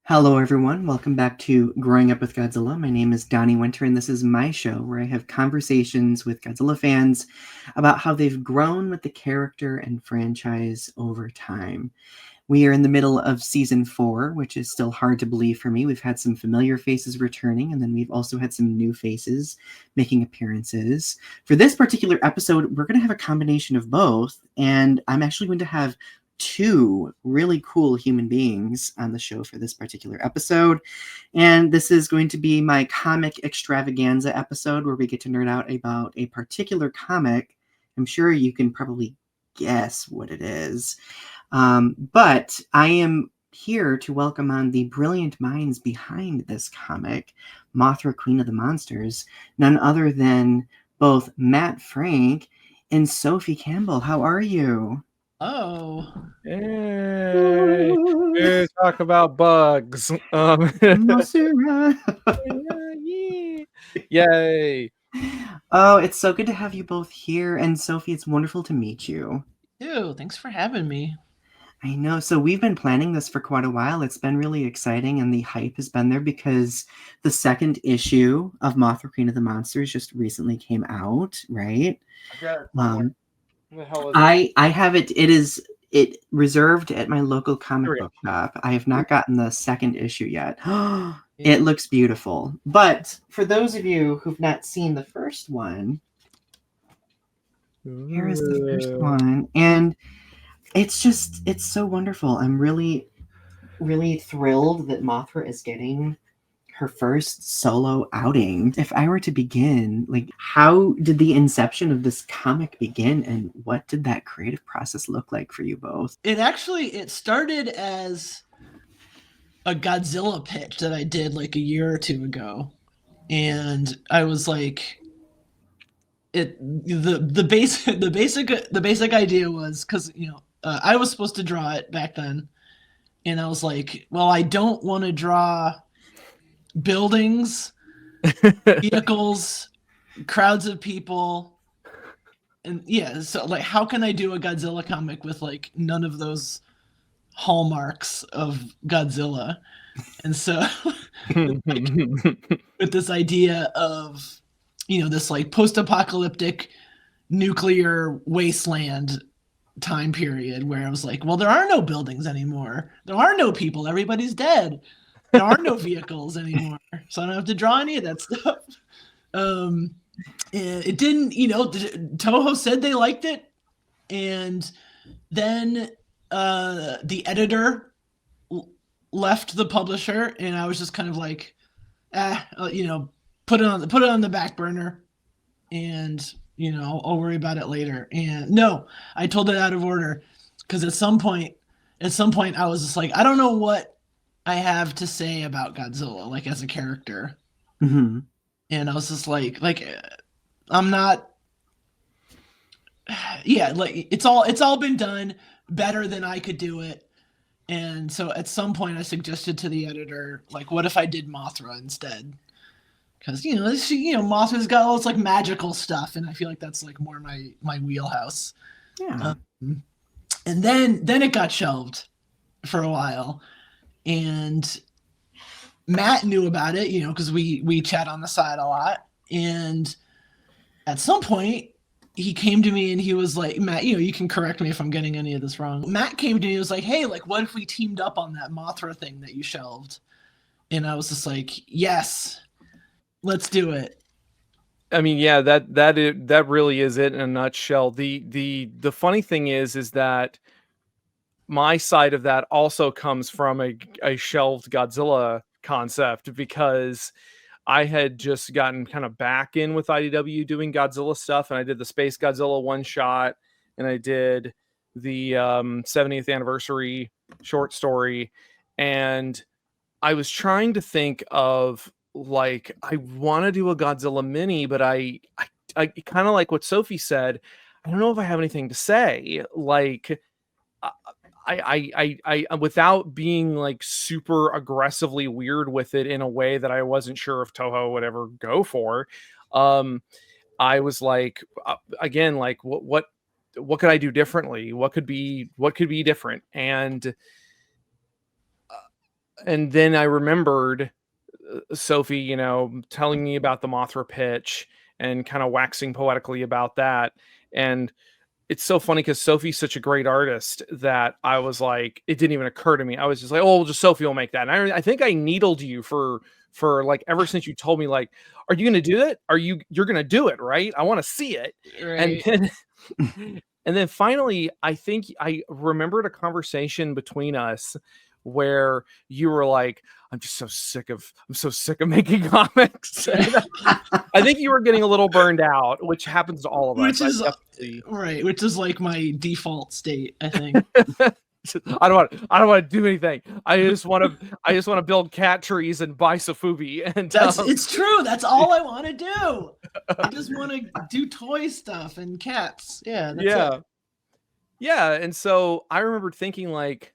Hello, everyone. Welcome back to Growing Up with Godzilla. My name is Donny Winter, and this is my show where I have conversations with Godzilla fans about how they've grown with the character and franchise over time. We are in the middle of season 4, which is still hard to believe for me. We've had some familiar faces returning, and then we've also had some new faces making appearances. For this particular episode, we're going to have a combination of both, and I'm actually going to have two really cool human beings on the show for this particular episode. And this is going to be my comic extravaganza episode where we get to nerd out about a particular comic. I'm sure you can probably guess what it is. But I am here to welcome on the brilliant minds behind this comic, Mothra, Queen of the Monsters, none other than both Matt Frank and Sophie Campbell. How are you? Oh, Hey, talk about bugs. Mothra. Yay. Oh, it's so good to have you both here. And Sophie, it's wonderful to meet you. ew, thanks for having me. I know. So we've been planning this for quite a while. It's been really exciting, and the hype has been there because the second issue of Mothra, Queen of the Monsters just recently came out, right? What the hell is I have it. It reserved at my local comic book shop. I have not gotten the second issue yet. It looks beautiful. But for those of you who've not seen the first one, here is the first one. And it's so wonderful. I'm really, really thrilled that Mothra is getting her first solo outing. If I were to begin, like, how did the inception of this comic begin, and what did that creative process look like for you both? It started as a Godzilla pitch that I did like a year or two ago, and I was like, the basic idea was because I was supposed to draw it back then, and I was like, well, I don't want to draw buildings, vehicles, crowds of people, and so like, how can I do a Godzilla comic with like none of those hallmarks of Godzilla? And so with this idea of this like post-apocalyptic nuclear wasteland time period where I was like, well, there are no buildings anymore, there are no people, everybody's dead, there are no vehicles anymore, so I don't have to draw any of that stuff. It didn't, Toho said they liked it, and then the editor left the publisher, and I was just kind of like, put it on the back burner, and I'll worry about it later. And no, I told it out of order, because at some point I was just like, I don't know what I have to say about Godzilla, like as a character. Mm-hmm. And I was just like I'm not. Yeah, like it's all been done better than I could do it. And so at some point I suggested to the editor, like, what if I did Mothra instead? Because Mothra's got all this like magical stuff, and I feel like that's like more my wheelhouse. Yeah. And then it got shelved for a while, and Matt knew about it, because we chat on the side a lot. And at some point he came to me and he was like, Matt, you can correct me if I'm getting any of this wrong. Matt came to me and was like, hey, like, what if we teamed up on that Mothra thing that you shelved? And I was just like, yes, let's do it. I mean, yeah, that really is it in a nutshell. The funny thing is that my side of that also comes from a shelved Godzilla concept, because I had just gotten kind of back in with IDW doing Godzilla stuff, and I did the Space Godzilla one shot, and I did the 70th anniversary short story, and I was trying to think of, like, I want to do a Godzilla mini, but I kind of like what Sophie said. I don't know if I have anything to say. Like, I without being like super aggressively weird with it in a way that I wasn't sure if Toho would ever go for. I was like, again, like what could I do differently? What could be different? And then I remembered Sophie, telling me about the Mothra pitch and kind of waxing poetically about that. And it's so funny because Sophie's such a great artist that I was like, it didn't even occur to me. I was just like, oh, just Sophie will make that. And I think I needled you for like ever since you told me, like, are you going to do it? You're going to do it, right? I want to see it. Right. And then finally, I think I remembered a conversation between us where you were like, I'm so sick of making comics. I think you were getting a little burned out, which happens to all of us. Which is like my default state, I think. I don't want to do anything. I just want to build cat trees and buy Sofubi. And it's true. That's all I want to do. I just want to do toy stuff and cats. Yeah. That's it. Yeah. And so I remember thinking, like,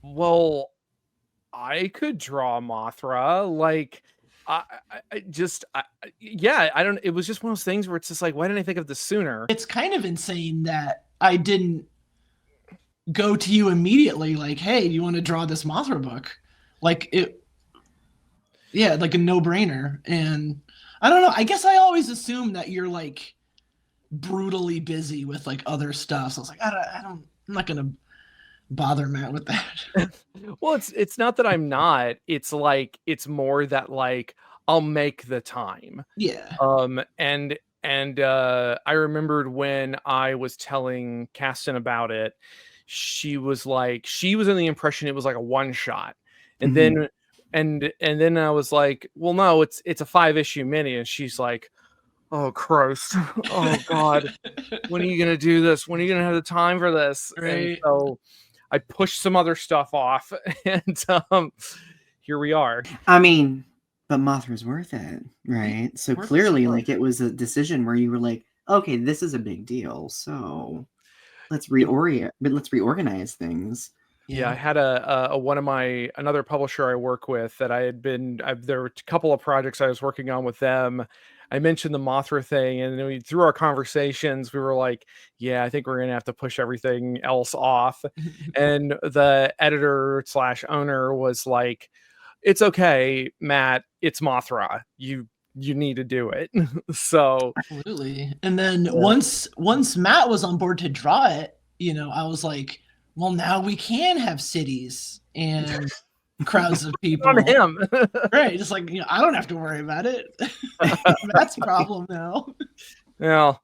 well, I could draw Mothra. Like, it was just one of those things where it's just like, why didn't I think of this sooner? It's kind of insane that I didn't go to you immediately, like, hey, you want to draw this Mothra book? Like like a no-brainer. And I don't know, I guess I always assume that you're like brutally busy with like other stuff. So I was like, I'm not gonna bother Matt with that. Well, it's not that I'm not. It's like, it's more that like I'll make the time. Yeah. And I remembered when I was telling Caston about it, she was in the impression it was like a one shot. And then then I was like, well, no, it's a 5-issue mini. And she's like, oh Christ, oh God, when are you gonna do this? When are you gonna have the time for this? Right. And so I pushed some other stuff off, and here we are. I mean, but Mothra's worth it, right? So clearly, like, it was a decision where you were like, okay, this is a big deal, so let's reorganize things. Yeah, I had another publisher I work with that there were a couple of projects I was working on with them. I mentioned the Mothra thing, and then through our conversations, we were like, yeah, I think we're going to have to push everything else off. And the editor / owner was like, it's okay, Matt, it's Mothra. You need to do it. So absolutely. And then once Matt was on board to draw it, I was like, well, now we can have cities and crowds of people. On him. Right. Just like, I don't have to worry about it. That's a problem now. Well,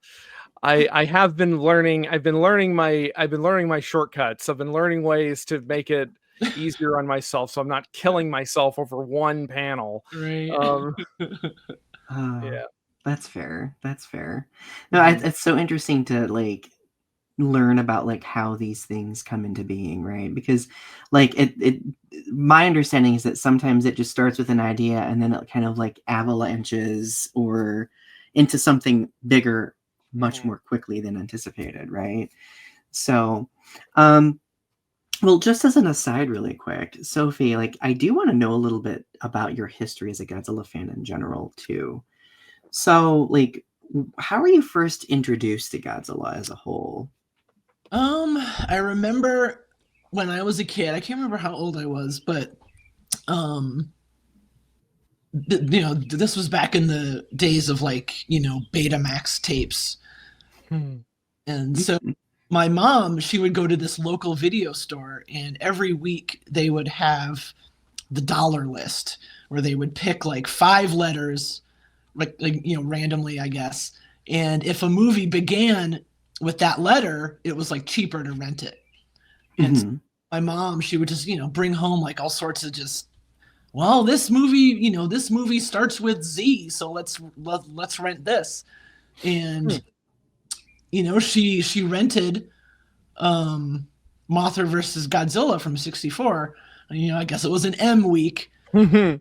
I have been learning. I've been learning my shortcuts. I've been learning ways to make it easier on myself, so I'm not killing myself over one panel. Right. Yeah. That's fair. No, it's so interesting to like learn about like how these things come into being, right? Because like my understanding is that sometimes it just starts with an idea and then it kind of like avalanches or into something bigger much more quickly than anticipated, right? So well, just as an aside really quick, Sophie, like I do want to know a little bit about your history as a Godzilla fan in general too. So like, how were you first introduced to Godzilla as a whole? I remember when I was a kid, I can't remember how old I was, but this was back in the days of like, Betamax tapes. And so my mom, she would go to this local video store, and every week they would have the dollar list where they would pick like 5 letters, like randomly, I guess. And if a movie began with that letter, it was like cheaper to rent it. And so my mom, she would just, bring home like all sorts of just, well, this movie starts with Z, so let's rent this. And she rented Mothra versus Godzilla from '64. I guess it was an M week. And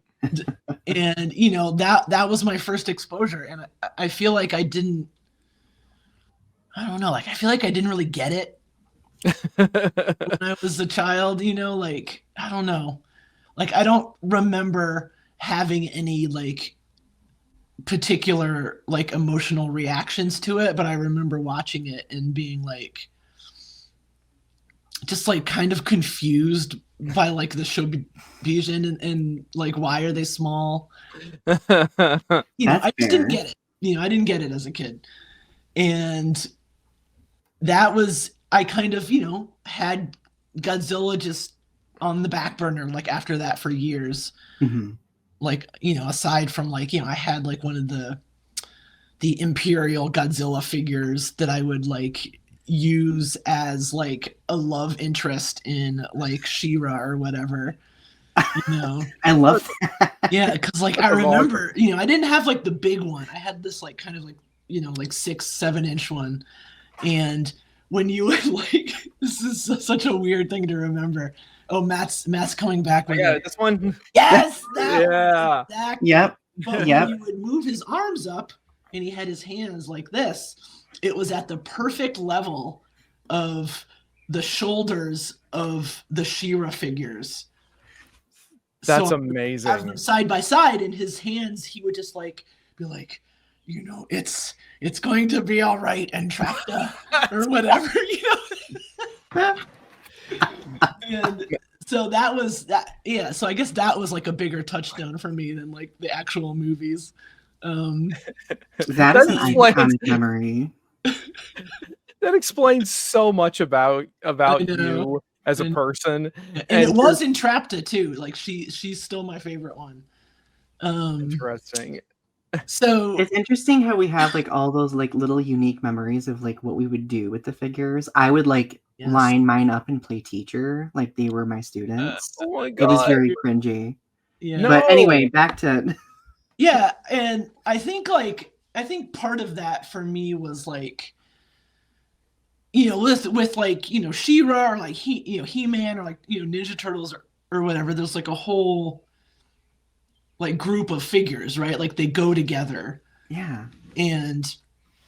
that was my first exposure, and I feel like I didn't really get it when I was a child, like, I don't know. Like, I don't remember having any like particular like emotional reactions to it, but I remember watching it and being like, just like kind of confused by like the Shobigen and like why are they small? You know, That's I just didn't fair. get it. You know, I didn't get it as a kid. And that was, I kind of, you know, had Godzilla just on the back burner like after that for years. Mhm. Like, you know, aside from like, you know, I had like one of the Imperial Godzilla figures that I would like use as like a love interest in like She-Ra or whatever, you know. I love that. Yeah, because like I remember, you know, I didn't have like the big one. I had this like kind of like, you know, like 6-7 inch one. And when you would like, this is such a weird thing to remember. Oh, Matt's coming back with Yeah, it. this one. Yes, that Yeah. one, exactly. Yep. But Yep. when you would move his arms up and he had his hands like this, it was at the perfect level of the shoulders of the She-Ra figures. That's so amazing. Have them side by side, and his hands, he would just like be like, you know, it's going to be all right, Entracta, or whatever, you know. And so that was that. Yeah, so I guess that was like a bigger touchstone for me than like the actual movies. That is an iconic memory. That explains so much about know. you as a person. And it was Entrapta too. Like she's still my favorite one. Interesting. So it's interesting how we have like all those like little unique memories of like what we would do with the figures. I would like line mine up and play teacher like they were my students. Oh my God. It was very cringy. Yeah. But anyway, back to yeah, and I think part of that for me was like, you know, with like, you know, She-Ra or like He-Man or like, you know, Ninja Turtles or whatever, there's like a whole like group of figures, right? Like they go together. Yeah. And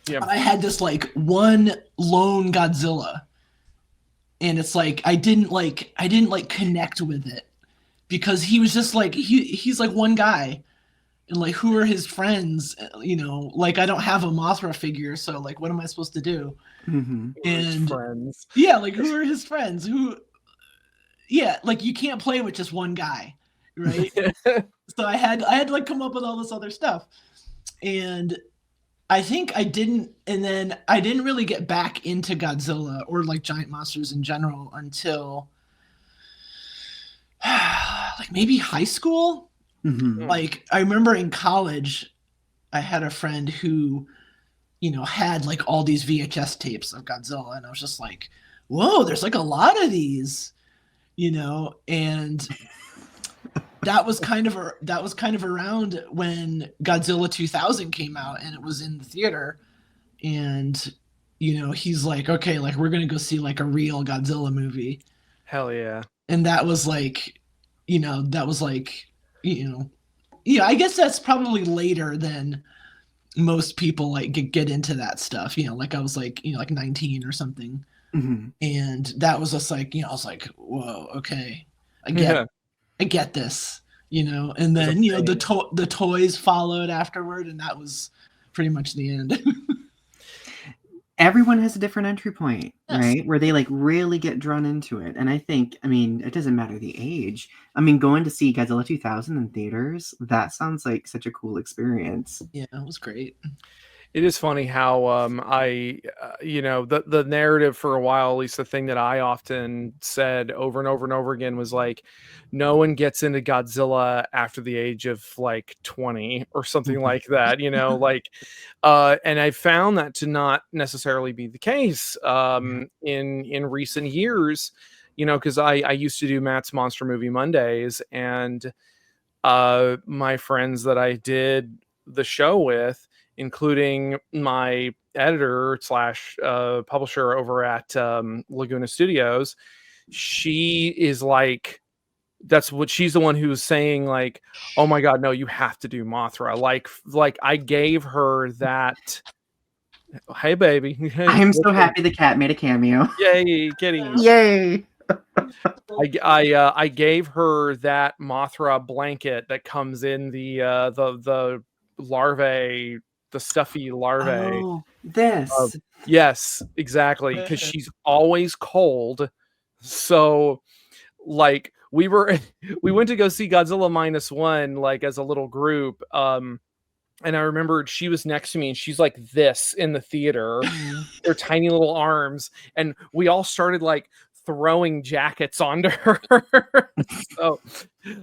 I had this like one lone Godzilla. And it's like I didn't connect with it because he was just like he's like one guy. And like who are his friends? You know, like I don't have a Mothra figure, so like what am I supposed to do? Mm-hmm. And friends. Yeah, like who are his friends? Like you can't play with just one guy, right? So I had to like come up with all this other stuff. And I think I didn't really get back into Godzilla or like giant monsters in general until like maybe high school. Mm-hmm. Like I remember in college, I had a friend who, you know, had like all these VHS tapes of Godzilla, and I was just like, whoa, there's like a lot of these, you know. And that was kind of around when Godzilla 2000 came out and it was in the theater. And, you know, he's like, okay, like we're going to go see like a real Godzilla movie. Hell yeah. And that was like, you know, I guess that's probably later than most people like get into that stuff. You know, like I was like, you know, like 19 or something. Mm-hmm. And that was just like, you know, I was like, whoa, okay. I get this, you know. And then, you know, the toys followed afterward, and that was pretty much the end. Everyone has a different entry point, right? Where they like really get drawn into it. And I think, I mean, it doesn't matter the age. I mean, going to see Godzilla 2000 in theaters, that sounds like such a cool experience. Yeah, it was great. It is funny how you know, the narrative for a while, at least the thing that I often said over and over and over again was like, no one gets into Godzilla after the age of like 20 or something like that, you know, like, and I found that to not necessarily be the case in recent years, you know, because I used to do Matt's Monster Movie Mondays, and my friends that I did the show with, including my editor / publisher over at Laguna Studios, she is like, she's the one who's saying like, oh my God, no, you have to do Mothra. Like I gave her that. Hey, baby. I'm so happy the cat made a cameo. Yay, kitties. Yay. I gave her that Mothra blanket that comes in the larvae, the stuffy larvae. Oh, this. Yes, exactly. Because she's always cold. So like we went to go see Godzilla -1 like as a little group. And I remembered she was next to me and she's like this in the theater, her tiny little arms, and we all started like throwing jackets onto her. So,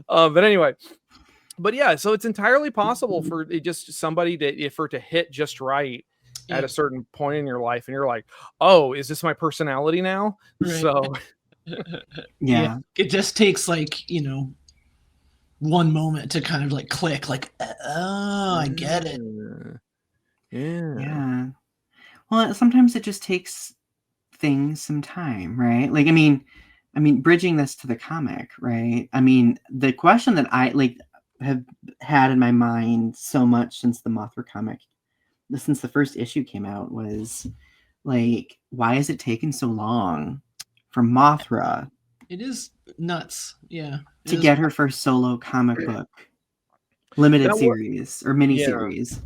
but anyway, but yeah, so it's entirely possible for it just somebody to hit just right at a certain point in your life, and you're like, oh, is this my personality now? Right. So Yeah. It just takes like, you know, one moment to kind of like click, like, oh, I get it. Yeah. Well, sometimes it just takes things some time, right? Like, I mean, bridging this to the comic, right? I mean, the question that I like have had in my mind so much since the Mothra comic, since the first issue came out, was like, why is it taking so long for Mothra? It is nuts. Yeah. To get her first solo comic book limited series or mini series.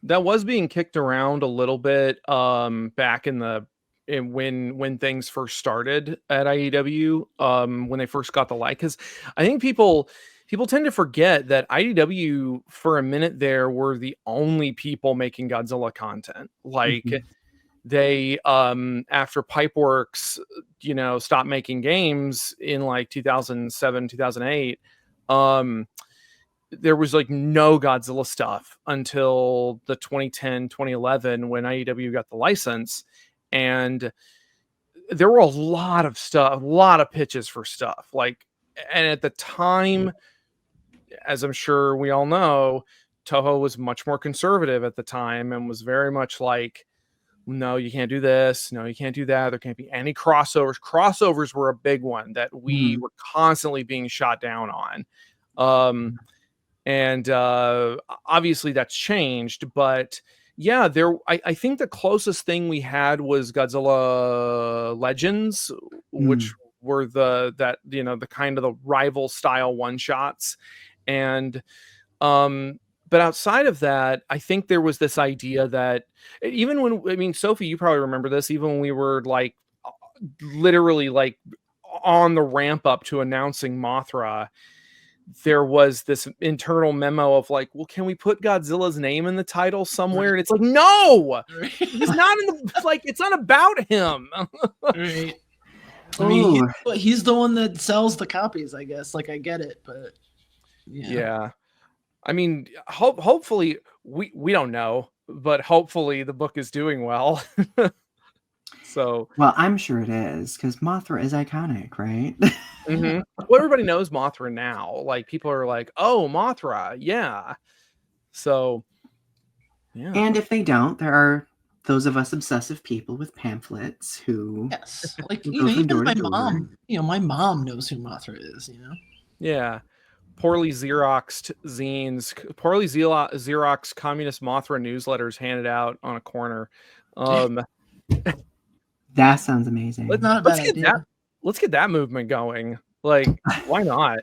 That was being kicked around a little bit back when things first started at IDW, when they first got the light, because I think people tend to forget that IDW for a minute there were the only people making Godzilla content. Like they after Pipeworks, you know, stopped making games in like 2007, 2008, there was like no Godzilla stuff until the 2010, 2011 when IDW got the license. And there were a lot of stuff, a lot of pitches for stuff. Like, and at the time, as I'm sure we all know, Toho was much more conservative at the time and was very much like, no, you can't do this. No, you can't do that. There can't be any crossovers. Crossovers were a big one that we were constantly being shot down on. And obviously that's changed, but yeah, I think the closest thing we had was Godzilla Legends, which were the kind of the rival style one shots. And but outside of that, I think there was this idea that even when, I mean, Sophie, you probably remember this, even when we were like literally like on the ramp up to announcing Mothra, there was this internal memo of like, well, can we put Godzilla's name in the title somewhere? And it's like, no, he's not in the, like, it's not about him. Right. I mean, he's the one that sells the copies, I guess. Like, I get it, but yeah. I mean, hopefully we don't know, but hopefully the book is doing well. So, well, I'm sure it is, because Mothra is iconic, right? Well, everybody knows Mothra now. Like, people are like, "Oh, Mothra, yeah." So, yeah. And if they don't, there are those of us obsessive people with pamphlets who, like, you know, even my mom. You know, my mom knows who Mothra is. You know. Yeah. Poorly Xeroxed zines, poorly Xerox communist Mothra newsletters handed out on a corner. That sounds amazing. Let's get that movement going. Like, why not?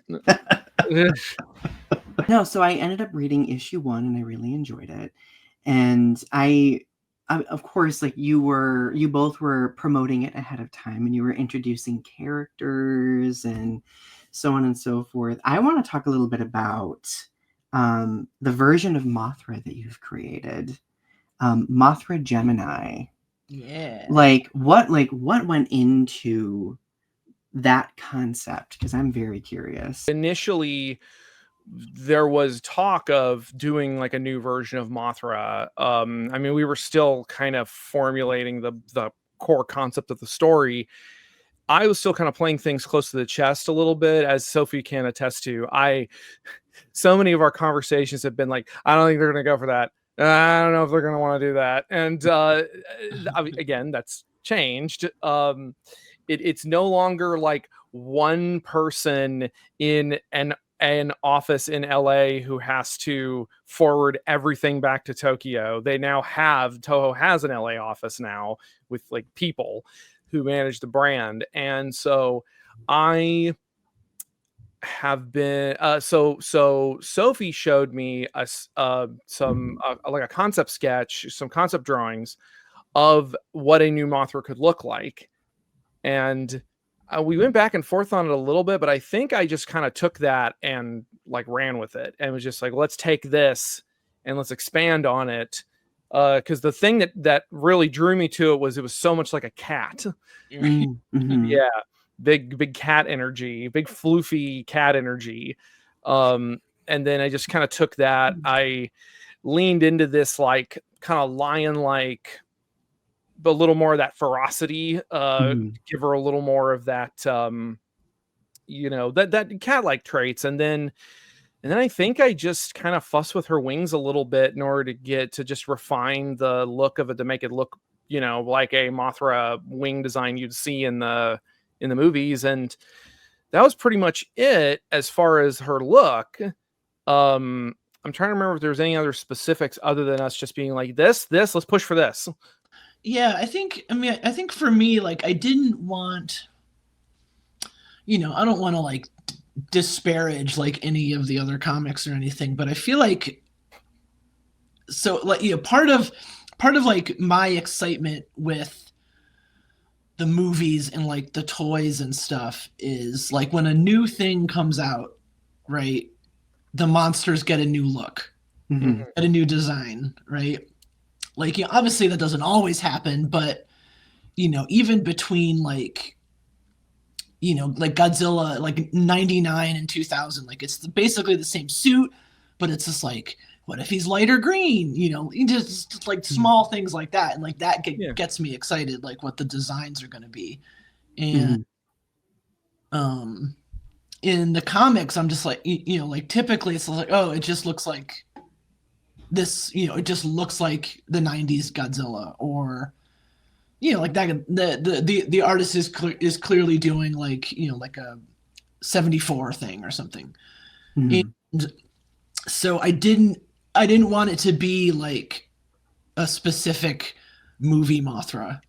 No, so I ended up reading issue 1 and I really enjoyed it. And I of course, like you both were promoting it ahead of time and you were introducing characters and so on and so forth. I want to talk a little bit about the version of Mothra that you've created, Mothra Gemini. Yeah. Like what went into that concept? Because I'm very curious. Initially, there was talk of doing like a new version of Mothra. I mean, we were still kind of formulating the core concept of the story. I was still kind of playing things close to the chest a little bit, as Sophie can attest to. So many of our conversations have been like, I don't think they're going to go for that. I don't know if they're going to want to do that. And again, that's changed. It's no longer like one person in an office in LA who has to forward everything back to Tokyo. Toho has an LA office now with like people who manage the brand. And so I have been so Sophie showed me some like a concept sketch, some concept drawings of what a new Mothra could look like. And we went back and forth on it a little bit, but I think I just kind of took that and like ran with it and was just like, let's take this and let's expand on it. Because the thing that really drew me to it was so much like a cat. Mm-hmm. Yeah, big cat energy, big floofy cat energy. And then I just kind of took that. I leaned into this like kind of lion-like, but a little more of that ferocity. Give her a little more of that, that cat-like traits, and then I think I just kind of fuss with her wings a little bit in order to just refine the look of it to make it look, like a Mothra wing design you'd see in the movies, and that was pretty much it as far as her look. I'm trying to remember if there's any other specifics other than us just being like this, let's push for this. Yeah, I think for me, like, I didn't want, I don't want to like disparage like any of the other comics or anything, but I feel like, so like, part of like my excitement with the movies and like the toys and stuff is like when a new thing comes out, right? The monsters get a new look, get a new design, right? Like, obviously that doesn't always happen, but even between like, like Godzilla, like 99 and 2000, like it's basically the same suit, but it's just like, what if he's lighter green? Just like small things like that, and like that gets me excited, like what the designs are going to be. And in the comics, I'm just like, like typically it's like, oh, it just looks like this, it just looks like the 90s Godzilla, or like that. The artist is clearly doing like, like a 74 thing or something. And so I didn't want it to be like a specific movie Mothra,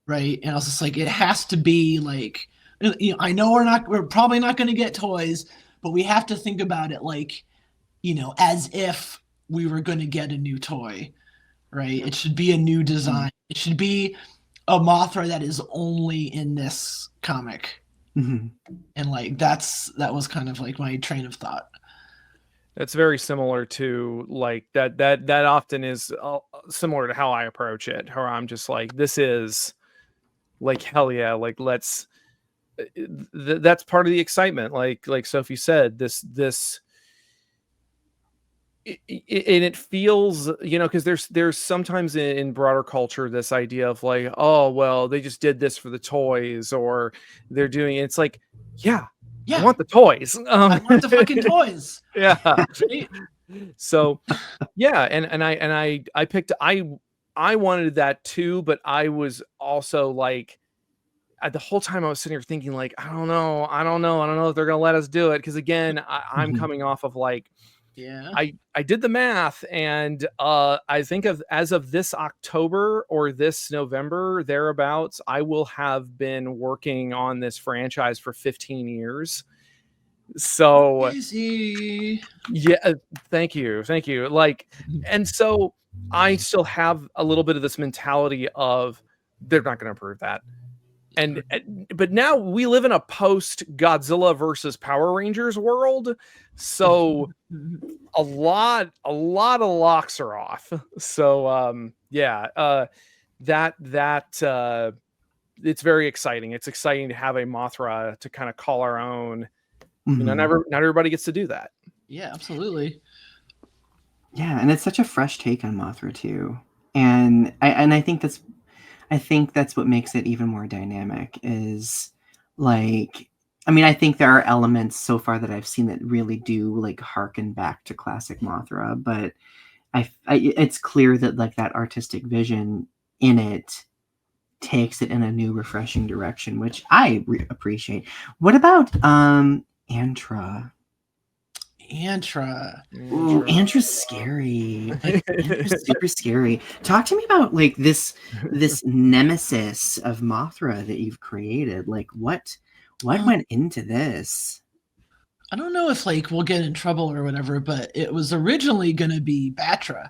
right? And I was just like, it has to be like, I know we're probably not going to get toys, but we have to think about it like, as if we were going to get a new toy, right? It should be a new design. It should be a Mothra that is only in this comic. And like that was kind of like my train of thought. That's very similar to like that often is similar to how I approach it, where I'm just like, this is like, hell yeah, like that's part of the excitement. Like Sophie said, this and it feels, because there's sometimes in broader culture this idea of like, oh well, they just did this for the toys, or they're doing it's like, yeah, I want the toys. I want the fucking toys. Yeah. So yeah, and I picked, I wanted that too, but I was also like, the whole time I was sitting here thinking like, I don't know if they're gonna let us do it, because again, I'm coming off of like, I did the math, and I think as of this October or this November thereabouts, I will have been working on this franchise for 15 years. So easy. Yeah, thank you. Like, and so I still have a little bit of this mentality of they're not going to approve that. But now we live in a post Godzilla versus Power Rangers world, so a lot of locks are off. So that it's very exciting. It's exciting to have a Mothra to kind of call our own. Not everybody gets to do that. Yeah, absolutely. Yeah, and it's such a fresh take on Mothra too, and I think that's what makes it even more dynamic. Is like, I think there are elements so far that I've seen that really do like harken back to classic Mothra, but it's clear that like that artistic vision in it takes it in a new, refreshing direction, which I appreciate. What about Antra? Ooh, Antra's scary. Antra's super scary. Talk to me about like this nemesis of Mothra that you've created. Like what went into this? I don't know if like we'll get in trouble or whatever, but it was originally going to be Batra,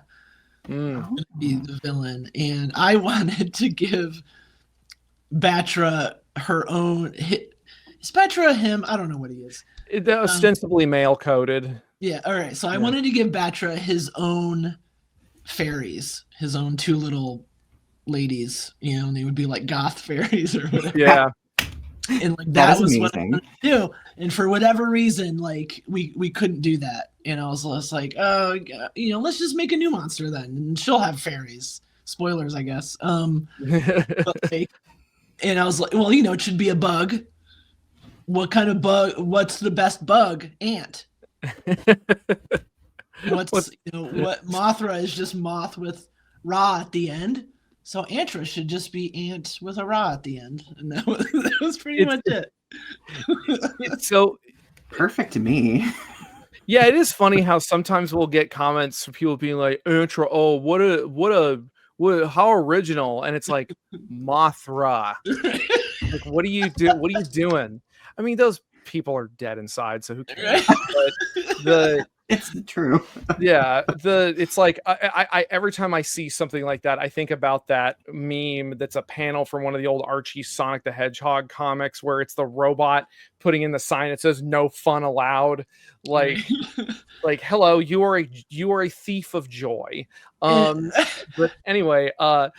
be the villain, and I wanted to give Batra her own. Is Batra him? I don't know what he is. Ostensibly male coded. Yeah. All right. So I wanted to give Batra his own fairies, his own two little ladies, and they would be like goth fairies or whatever. Yeah. And like That that is was amazing. what I wanted to do. And for whatever reason, like we couldn't do that. And I was just like, let's just make a new monster then, and she'll have fairies. Spoilers, I guess. But, like, and I was like, well, it should be a bug. What kind of bug? What's the best bug? Ant. What Mothra is just moth with Ra at the end. So Antra should just be ant with a Ra at the end. And that was pretty much it. It's so perfect to me. Yeah, it is funny how sometimes we'll get comments from people being like, Antra, oh, what how original. And it's like, Mothra. Like, what are you doing? I mean, those people are dead inside, so who cares? But it's true. Yeah, it's like I every time I see something like that, I think about that meme that's a panel from one of the old Archie Sonic the Hedgehog comics where it's the robot putting in the sign that says "No fun allowed." Like hello, you are a thief of joy. But anyway, Antra.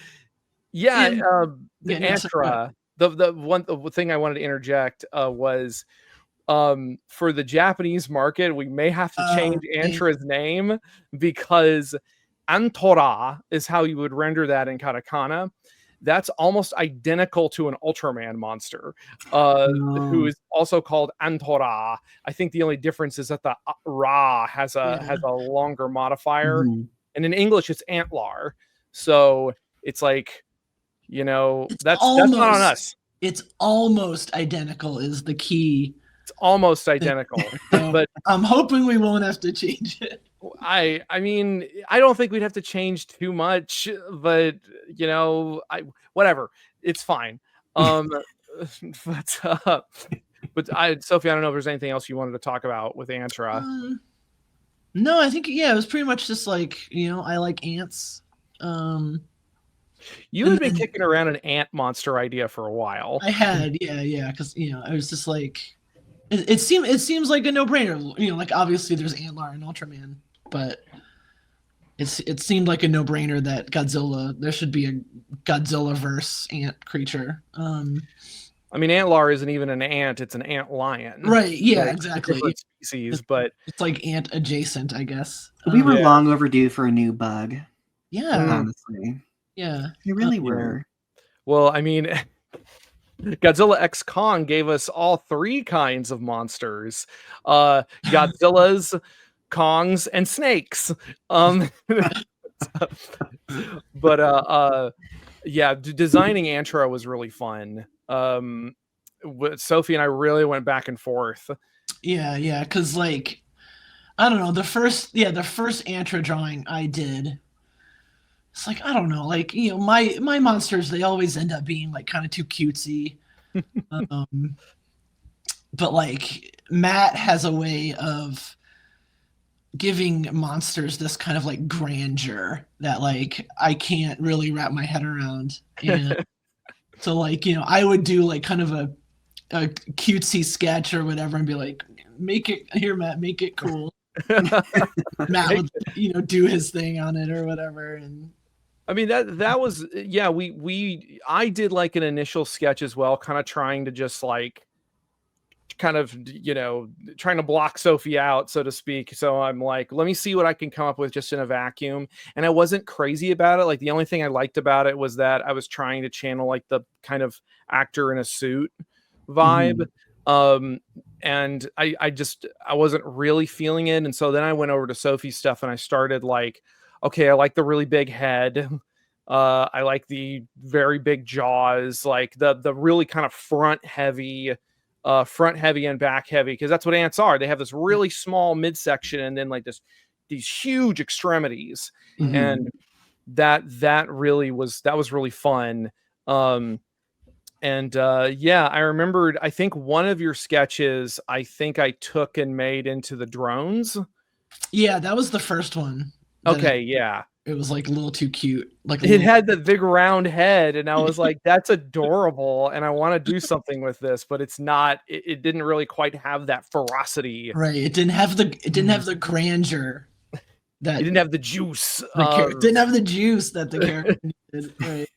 The thing I wanted to interject was for the Japanese market, we may have to change Antra's name because Antora is how you would render that in katakana. That's almost identical to an Ultraman monster, who is also called Antora. I think the only difference is that the Ra has a longer modifier, and in English it's Antlar. So it's like, that's not on us. It's almost identical is the key. It's almost identical, but I'm hoping we won't have to change it. I mean, I don't think we'd have to change too much, but whatever, it's fine. But Sophie, I don't know if there's anything else you wanted to talk about with Antra. No, I think it was pretty much just like I like ants. You had been kicking around an ant monster idea for a while. I had, yeah, because I was just like. It seems like a no-brainer. Like obviously there's Antlar and Ultraman, but it seemed like a no-brainer that there should be a Godzilla-verse ant creature. I mean, Antlar isn't even an ant; it's an ant lion. Right? Yeah, exactly. Different species, but it's like ant adjacent, I guess. We were long overdue for a new bug. Yeah, honestly. Yeah, we really were. Well, I mean. Godzilla X Kong gave us all three kinds of monsters: Godzillas, Kongs, and snakes. Designing Antra was really fun. Sophie and I really went back and forth. Yeah, because like I don't know, the first Antra drawing I did. It's like, I don't know, like, my monsters, they always end up being like kind of too cutesy. But like Matt has a way of giving monsters this kind of like grandeur that like I can't really wrap my head around. And so like, I would do like kind of a cutesy sketch or whatever and be like, Matt, make it cool. Matt would, do his thing on it or whatever. And I mean, that was, I did like an initial sketch as well, kind of trying to just like, trying to block Sophie out, so to speak. So I'm like, let me see what I can come up with just in a vacuum. And I wasn't crazy about it. Like the only thing I liked about it was that I was trying to channel like the kind of actor in a suit vibe. And I wasn't really feeling it. And so then I went over to Sophie's stuff and I started like, okay, I like the really big head. I like the very big jaws, like the really kind of front heavy and back heavy, because that's what ants are. They have this really small midsection and then like these huge extremities. And that was really fun. I remembered, I think one of your sketches, I think I took and made into the drones. Yeah, that was the first one. Okay, yeah. it was like a little too cute. Like it had the big round head, and I was like, that's adorable, and I want to do something with this, but it's not. It didn't really quite have that ferocity. Right. It didn't have the grandeur that It didn't have the juice. it didn't have the juice that the character needed. Right.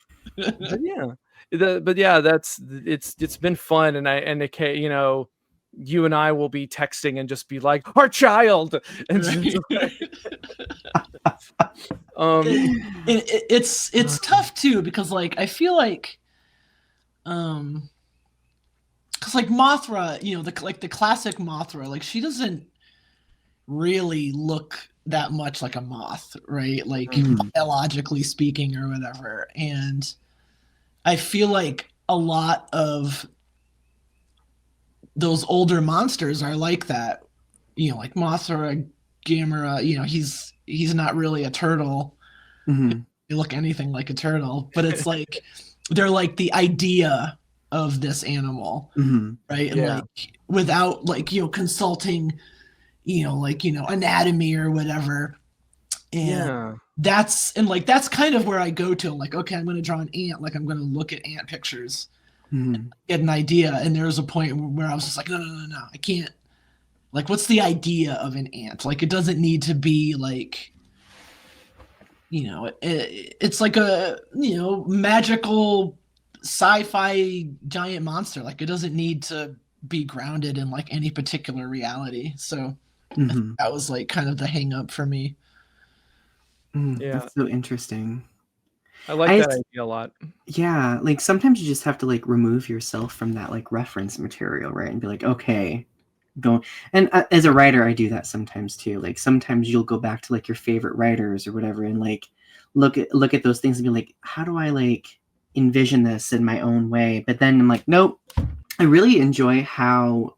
But yeah, it's been fun, and you know, you and I will be texting and just be like, our child, and it's tough too, because like I feel like because like Mothra, you know, the classic Mothra, like she doesn't really look that much like a moth, right? Like biologically speaking or whatever. And I feel like a lot of those older monsters are like that, you know, like Mothra, Gamera, you know, he's not really a turtle. Mm-hmm. They look anything like a turtle, but it's like they're like the idea of this animal, right? And like without like, you know, consulting, you know, like, you know, anatomy or whatever. And that's kind of where I go to. I'm like, okay, I'm going to draw an ant. Like I'm going to look at ant pictures, get an idea. And there was a point where I was just like, no, I can't. Like, what's the idea of an ant? Like, it doesn't need to be like, you know, it's like a, you know, magical sci-fi giant monster. Like, it doesn't need to be grounded in like any particular reality. So that was like kind of the hang up for me. That's so interesting. I like that idea a lot. Yeah, like sometimes you just have to like remove yourself from that like reference material, right? And be like, okay, go. And as a writer, I do that sometimes too. Like sometimes you'll go back to like your favorite writers or whatever, and like look at those things and be like, how do I like envision this in my own way? But then I'm like, nope. I really enjoy how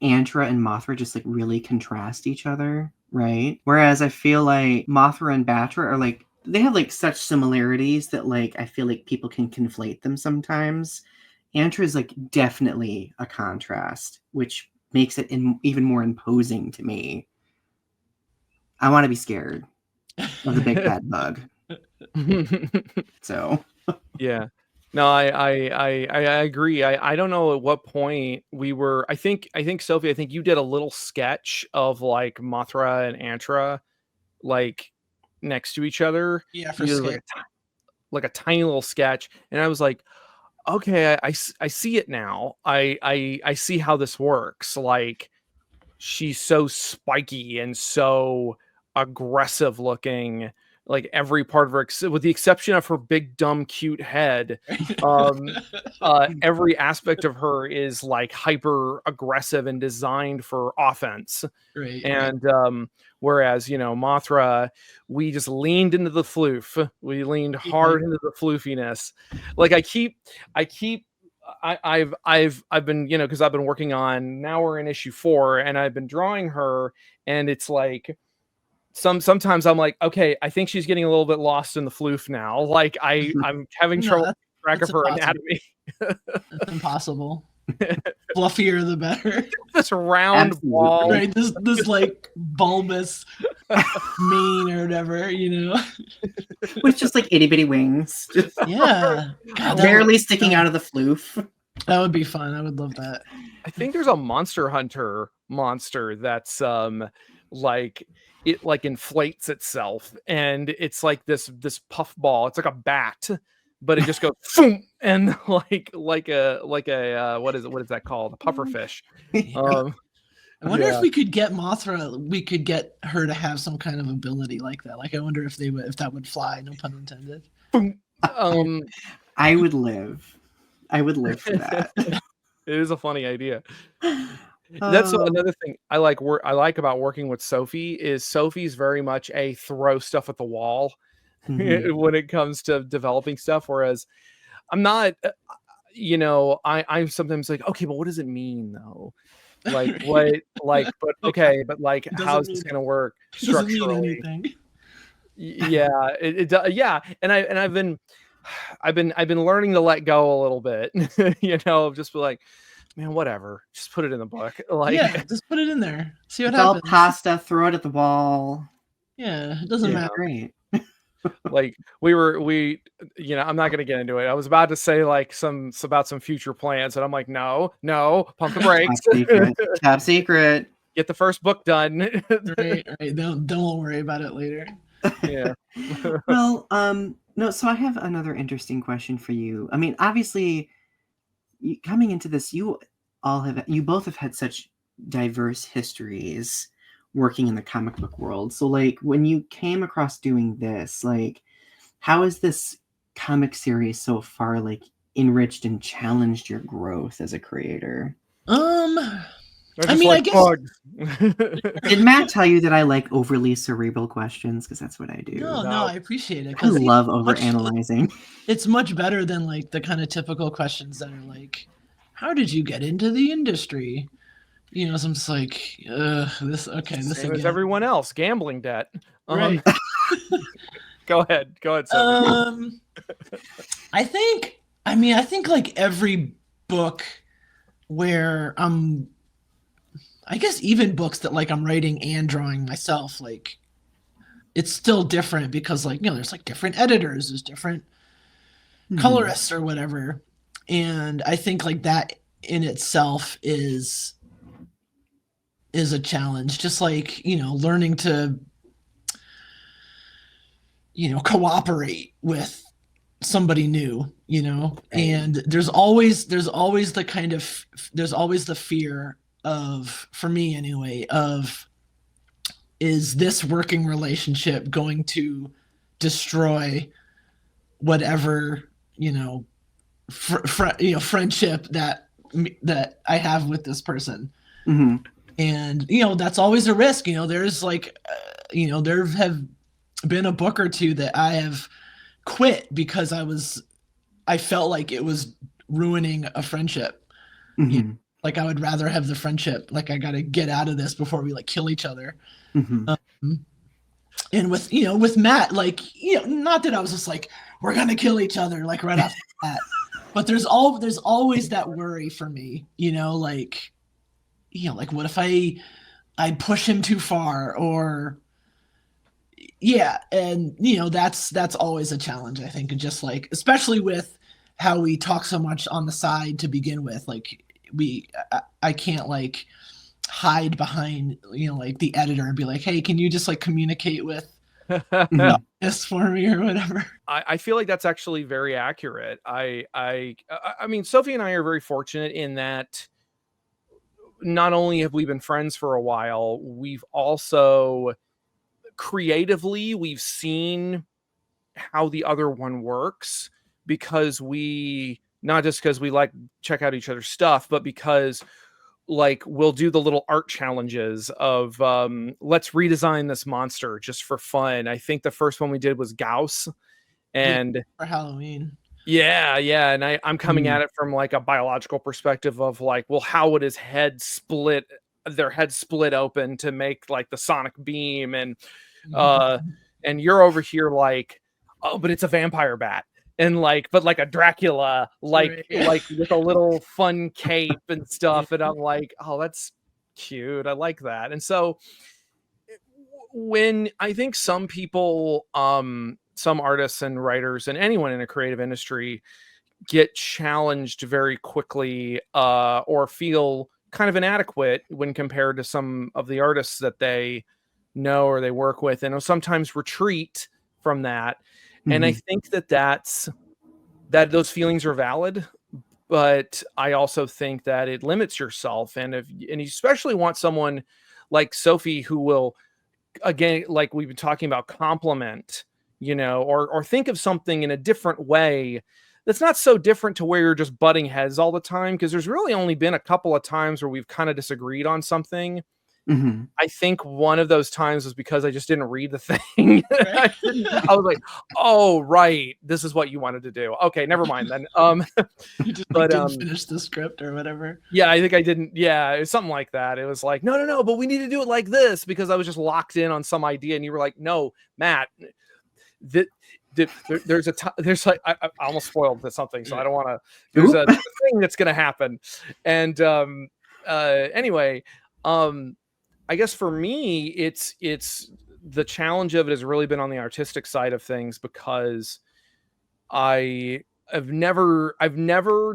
Antra and Mothra just like really contrast each other, right? Whereas I feel like Mothra and Batra are like, they have like such similarities that like I feel like people can conflate them sometimes. Antra is like definitely a contrast, which makes it even more imposing to me. I want to be scared of the big bad bug. So yeah. No, I agree. I don't know at what point we were. I think Sophie, I think you did a little sketch of like Mothra and Antra, like next to each other. Yeah, for like a tiny little sketch, and I was like, okay, I see it now. I see how this works. Like she's so spiky and so aggressive looking. Like every part of her, with the exception of her big, dumb, cute head, every aspect of her is like hyper aggressive and designed for offense. Right. And whereas, you know, Mothra, we just leaned into the floof. We leaned hard into the floofiness. Like I've been, you know, because I've been working on, now we're in issue 4, and I've been drawing her, and it's like, sometimes I'm like, okay, I think she's getting a little bit lost in the floof now. Like I'm having trouble track of her anatomy. That's impossible. Fluffier the better. This round ball, right? This like bulbous mane or whatever, you know, with just like itty bitty wings, just God, barely sticking out of the floof. That would be fun. I would love that. I think there's a Monster Hunter monster that's like it like inflates itself, and it's like this puff ball. It's like a bat, but it just goes boom, and like a what is that called? A pufferfish. I wonder if we could get Mothra. We could get her to have some kind of ability like that. Like I wonder if that would fly. No pun intended. I would live for that. It is a funny idea. That's another thing I like about working with Sophie is Sophie's very much a throw stuff at the wall when it comes to developing stuff, whereas I'm not. You know, I'm sometimes like, okay, but what does it mean though? Like what? Like, but okay, but like, how's this gonna work structurally? Yeah, yeah, and I've been learning to let go a little bit. You know, just be like, man, whatever. Just put it in the book. Like, yeah, just put it in there. See what happens. All pasta, throw it at the wall. Yeah, it doesn't matter. Great. Like we I'm not gonna get into it. I was about to say like about some future plans, and I'm like, no, pump the brakes. Top secret. Top secret. Get the first book done. Right. Don't worry about it later. Yeah. Well, no, so I have another interesting question for you. I mean, obviously, coming into this, you both have had such diverse histories working in the comic book world. So, like, when you came across doing this, like, how has this comic series so far, like, enriched and challenged your growth as a creator? I mean, I guess. Did Matt tell you that I like overly cerebral questions? Because that's what I do. No, I appreciate it. I love overanalyzing. It's much better than like the kind of typical questions that are like, "How did you get into the industry?" So I'm just like, this Same as everyone else, gambling debt. Right. Go ahead, Sophie. I think like every book where I guess even books that like I'm writing and drawing myself, like it's still different because like, there's like different editors, there's different colorists or whatever. And I think like that in itself is a challenge, just like, learning to, cooperate with somebody new, and there's always the fear of, for me anyway, of, is this working relationship going to destroy whatever friendship that I have with this person? And that's always a risk. There's like there have been a book or two that I have quit because I felt like it was ruining a friendship. Like I would rather have the friendship. Like I got to get out of this before we like kill each other. And with Matt, like, not that I was just like, we're going to kill each other, like right after that, but there's always that worry for me, like, like what if I push him too far, or and that's always a challenge, I think. And just like, especially with how we talk so much on the side to begin with, like I can't like hide behind like the editor and be like, hey, can you just like communicate with this for me or whatever. I feel like that's actually very accurate. I mean, Sophie and I are very fortunate in that not only have we been friends for a while, we've also creatively, we've seen how the other one works, because not just because we like check out each other's stuff, but because like we'll do the little art challenges of let's redesign this monster just for fun. I think the first one we did was Gauss, and for Halloween. Yeah. And I'm coming at it from like a biological perspective of like, well, how would their head split open to make like the sonic beam, and you're over here like, oh, but it's a vampire bat. And like, but like a Dracula, like with a little fun cape and stuff. And I'm like, oh, that's cute. I like that. And so when I think some people, some artists and writers and anyone in a creative industry get challenged very quickly, or feel kind of inadequate when compared to some of the artists that they know or they work with, and sometimes retreat from that. And I think that those feelings are valid, but I also think that it limits yourself. And you especially want someone like Sophie who will, again, like we've been talking about, compliment, or think of something in a different way that's not so different to where you're just butting heads all the time. Because there's really only been a couple of times where we've kind of disagreed on something. I think one of those times was because I just didn't read the thing. I was like, oh, right, this is what you wanted to do. Okay, never mind then. You just didn't finish the script or whatever. Yeah, I think I didn't. Yeah, it was something like that. It was like, no, but we need to do it like this, because I was just locked in on some idea, and you were like, no, Matt, there's like, I almost spoiled something, so I don't want to. There's a thing that's gonna happen, and anyway, I guess for me, it's the challenge of it has really been on the artistic side of things, because I've never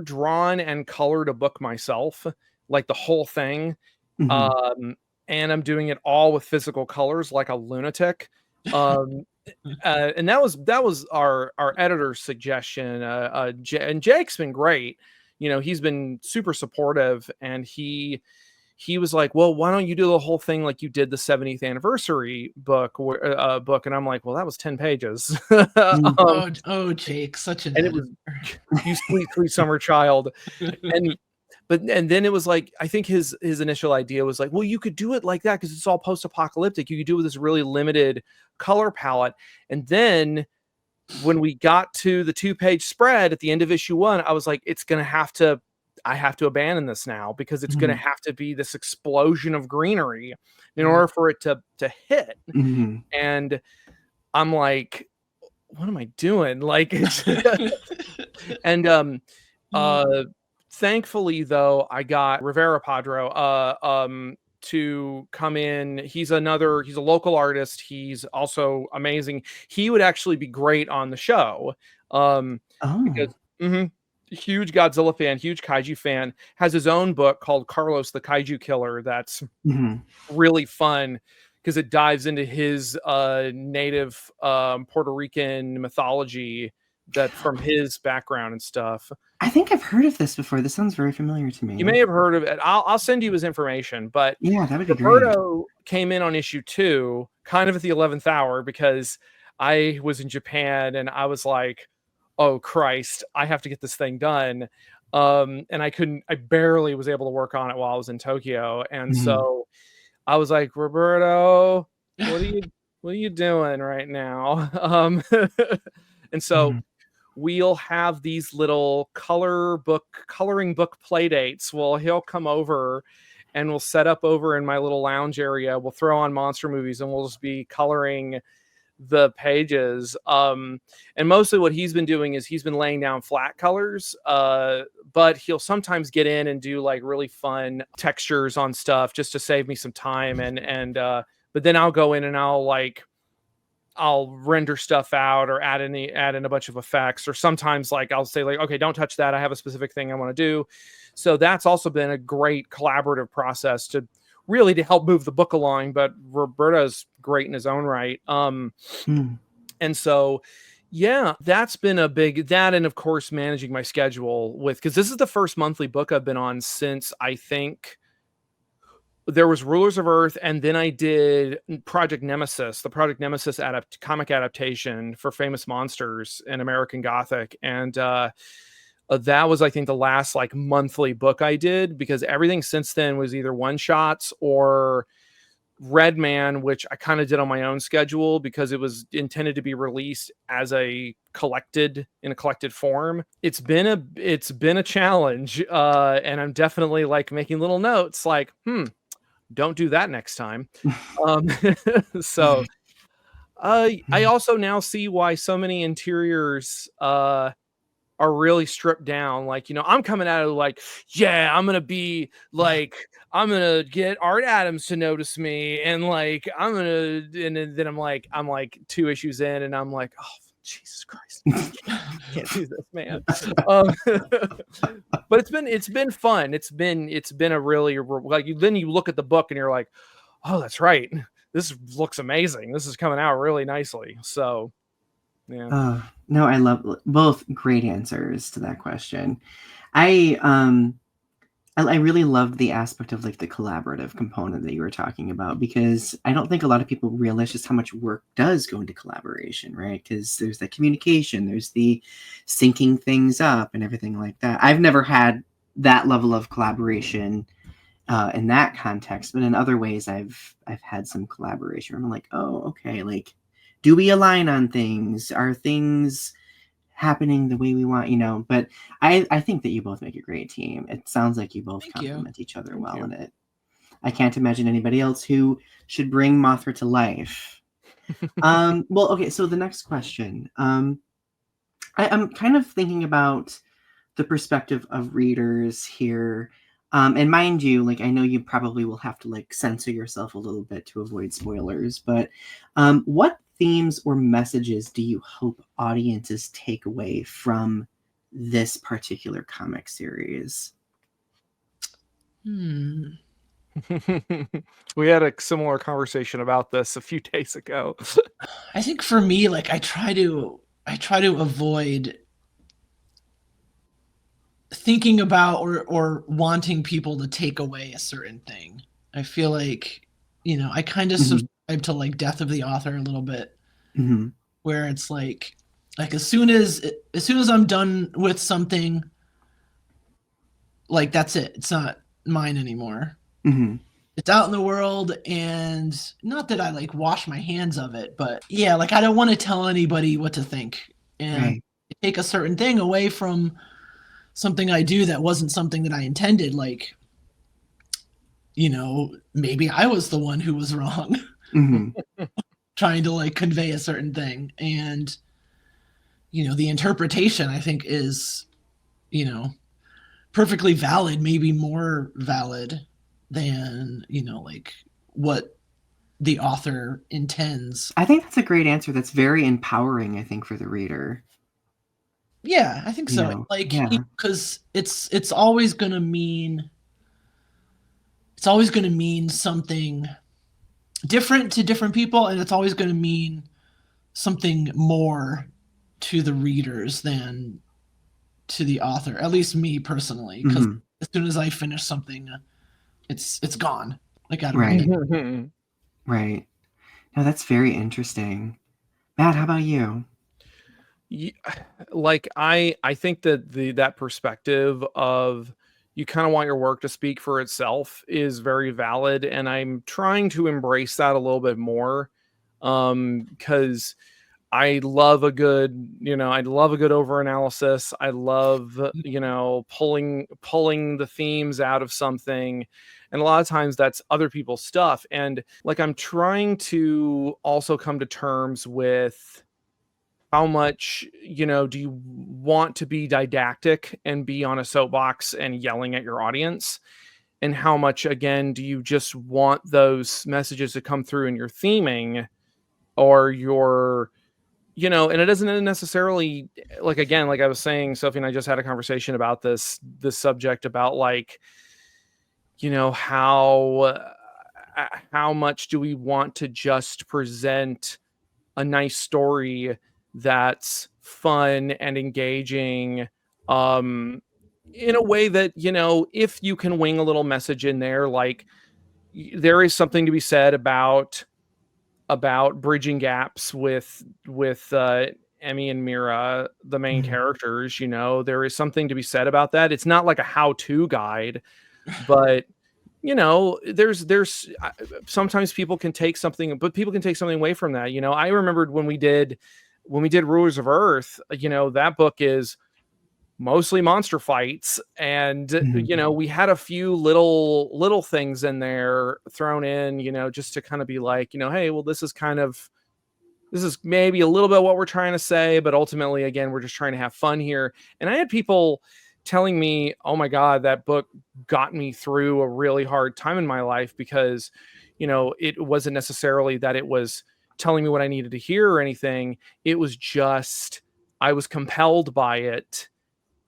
drawn and colored a book myself, like the whole thing. Mhm. And I'm doing it all with physical colors like a lunatic. And that was our editor's suggestion. And Jake's been great. You know, he's been super supportive, and he was like, well, why don't you do the whole thing like you did the 70th anniversary book? And I'm like, well, that was 10 pages. Jake, such an And it editor. was, you sweet summer child. And then it was like, I think his initial idea was like, well, you could do it like that because it's all post-apocalyptic. You could do it with this really limited color palette. And then when we got to the 2-page spread at the end of issue 1, I was like, I have to abandon this now, because it's going to have to be this explosion of greenery in order for it to hit. And I'm like, what am I doing? Like, and thankfully though, I got Rivera Padro to come in. He's a local artist. He's also amazing. He would actually be great on the show. Because huge Godzilla fan, huge kaiju fan, has his own book called Carlos the Kaiju Killer that's really fun, because it dives into his native Puerto Rican mythology, that from his background and stuff. I think I've heard of this before. This sounds very familiar to me. You may have heard of it. I'll send you his information. But yeah, that would be Roberto came in on issue 2 kind of at the 11th hour, because I was in Japan and I was like, oh Christ, I have to get this thing done. And I barely was able to work on it while I was in Tokyo. And so I was like, Roberto, what are you doing right now? And so we'll have these little coloring book play dates. Well, he'll come over and we'll set up over in my little lounge area. We'll throw on monster movies and we'll just be coloring the pages. And mostly what he's been doing is he's been laying down flat colors, but he'll sometimes get in and do like really fun textures on stuff just to save me some time. But then I'll go in and I'll render stuff out or add in a bunch of effects, or sometimes like I'll say like, okay, don't touch that, I have a specific thing I want to do. So that's also been a great collaborative process to help move the book along. But Roberto's great in his own right. And so yeah, that's been that, and of course managing my schedule because this is the first monthly book I've been on since, I think, there was Rulers of Earth, and then I did Project Nemesis, the Project Nemesis comic adaptation for Famous Monsters in American Gothic. And that was, I think, the last like monthly book I did, because everything since then was either one-shots or Red Man, which I kind of did on my own schedule because it was intended to be released as in a collected form. It's been a challenge, and I'm definitely like making little notes like, don't do that next time. So I also now see why so many interiors are really stripped down. Like, I'm coming out of like, yeah, I'm gonna be like, I'm gonna get Art Adams to notice me, and like and then I'm like 2 issues in and I'm like, oh Jesus Christ, I can't do this, man. But it's been fun. It's been a really, like, then you look at the book and you're like, oh, that's right, this looks amazing, this is coming out really nicely. So yeah. No, I love both great answers to that question. I really loved the aspect of like the collaborative component that you were talking about, because I don't think a lot of people realize just how much work does go into collaboration, right? Because there's the communication, there's the syncing things up and everything like that. I've never had that level of collaboration in that context, but in other ways I've had some collaboration where I'm like, oh, okay, like, do we align on things? Are things happening the way we want, but I think that you both make a great team. It sounds like you both complement each other well in it. I can't imagine anybody else who should bring Mothra to life. Well, okay, so the next question. I'm kind of thinking about the perspective of readers here. And mind you, like, I know you probably will have to like censor yourself a little bit to avoid spoilers, but what themes or messages do you hope audiences take away from this particular comic series? We had a similar conversation about this a few days ago. I think for me, like I try to avoid thinking about or wanting people to take away a certain thing. I feel like, I kind of subscribe to like death of the author a little bit, where it's like as soon as I'm done with something, like that's it. It's not mine anymore. It's out in the world, and not that I like wash my hands of it, but yeah, like I don't want to tell anybody what to think and take a certain thing away from something I do that wasn't something that I intended. Like, maybe I was the one who was wrong, trying to like convey a certain thing. And, the interpretation I think is, perfectly valid, maybe more valid than, like what the author intends. I think that's a great answer. That's very empowering, I think, for the reader. Yeah, I think so. Because it's always gonna mean something different to different people, and it's always gonna mean something more to the readers than to the author. At least me personally, because as soon as I finish something, it's gone. Like out of my head. Right. No, that's very interesting. Matt, how about you? Like I think that that perspective of you kind of want your work to speak for itself is very valid, and I'm trying to embrace that a little bit more, because I love a good, I love a good overanalysis. I love, pulling the themes out of something. And a lot of times that's other people's stuff. And like, I'm trying to also come to terms with how much, do you want to be didactic and be on a soapbox and yelling at your audience? And how much, again, do you just want those messages to come through in your theming or your, and it doesn't necessarily, like, again, like I was saying, Sophie and I just had a conversation about this subject about like, how much do we want to just present a nice story that's fun and engaging, in a way that, if you can wing a little message in there, like there is something to be said about bridging gaps with Emmy and Mira, the main characters. There is something to be said about that. It's not like a how-to guide, but there's sometimes people can take something away from that. I remembered when we did Rulers of Earth, that book is mostly monster fights, and we had a few little things in there thrown in, just to kind of be like, hey, well, this is maybe a little bit what we're trying to say, but ultimately, again, we're just trying to have fun here. And I had people telling me, oh my God, that book got me through a really hard time in my life, because it wasn't necessarily that it was telling me what I needed to hear or anything. It was just I was compelled by it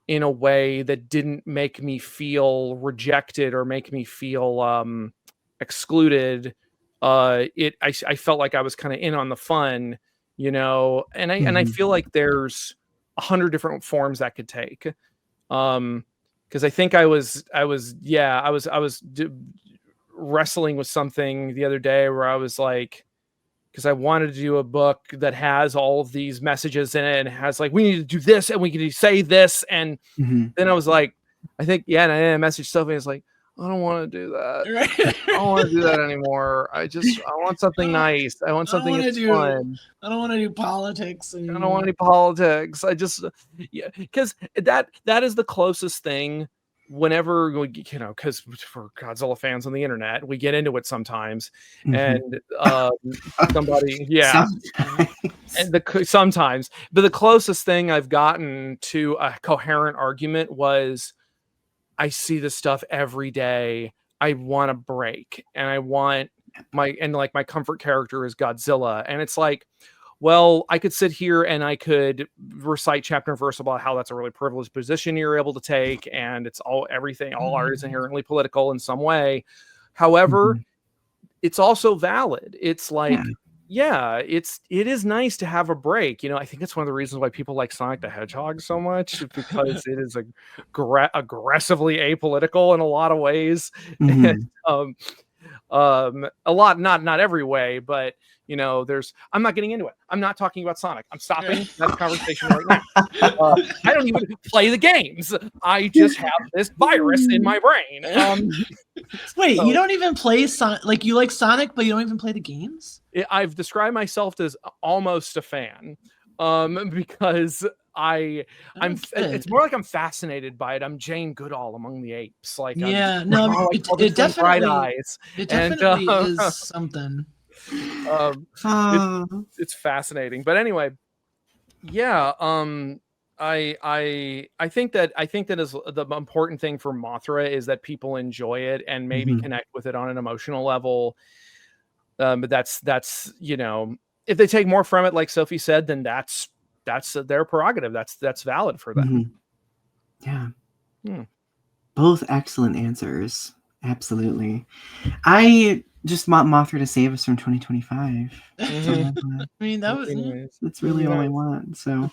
in a way that didn't make me feel rejected or make me feel excluded. I felt like I was kind of in on the fun, and I feel like there's 100 different forms that could take. Because I think I was wrestling with something the other day where I was like, because I wanted to do a book that has all of these messages in it and has like, we need to do this and we can say this. And then I was like, I think, and I messaged Sophie. I was like, I don't want to do that. I don't want to do that anymore. I want something nice. I want something that's fun. I don't want to do politics. I don't want any politics. Because that is the closest thing. Whenever we, because for Godzilla fans on the internet, we get into it sometimes, and somebody, sometimes. But the closest thing I've gotten to a coherent argument was I see this stuff every day. I want a break, and I want my comfort character is Godzilla. And it's like, well, I could sit here and I could recite chapter and verse about how that's a really privileged position you're able to take, and it's all art is inherently political in some way. However, it's also valid. It's like, it is nice to have a break. I think it's one of the reasons why people like Sonic the Hedgehog so much, because it is aggressively apolitical in a lot of ways. And, a lot, not every way, but I'm not getting into it. I'm not talking about Sonic. I'm stopping that conversation right now. I don't even play the games. I just have this virus in my brain. Wait, you don't even play Sonic? Like, you like Sonic, but you don't even play the games? I've described myself as almost a fan, because it's more like I'm fascinated by it. I'm Jane Goodall among the apes. Like, it definitely is something. It's fascinating. But anyway, I think that is the important thing for Mothra, is that people enjoy it and maybe connect with it on an emotional level. But that's if they take more from it, like Sophie said, then that's their prerogative. That's valid for them. Both excellent answers. Absolutely. I just want Mothra to save us from 2025. I mean, that's really all I want. So,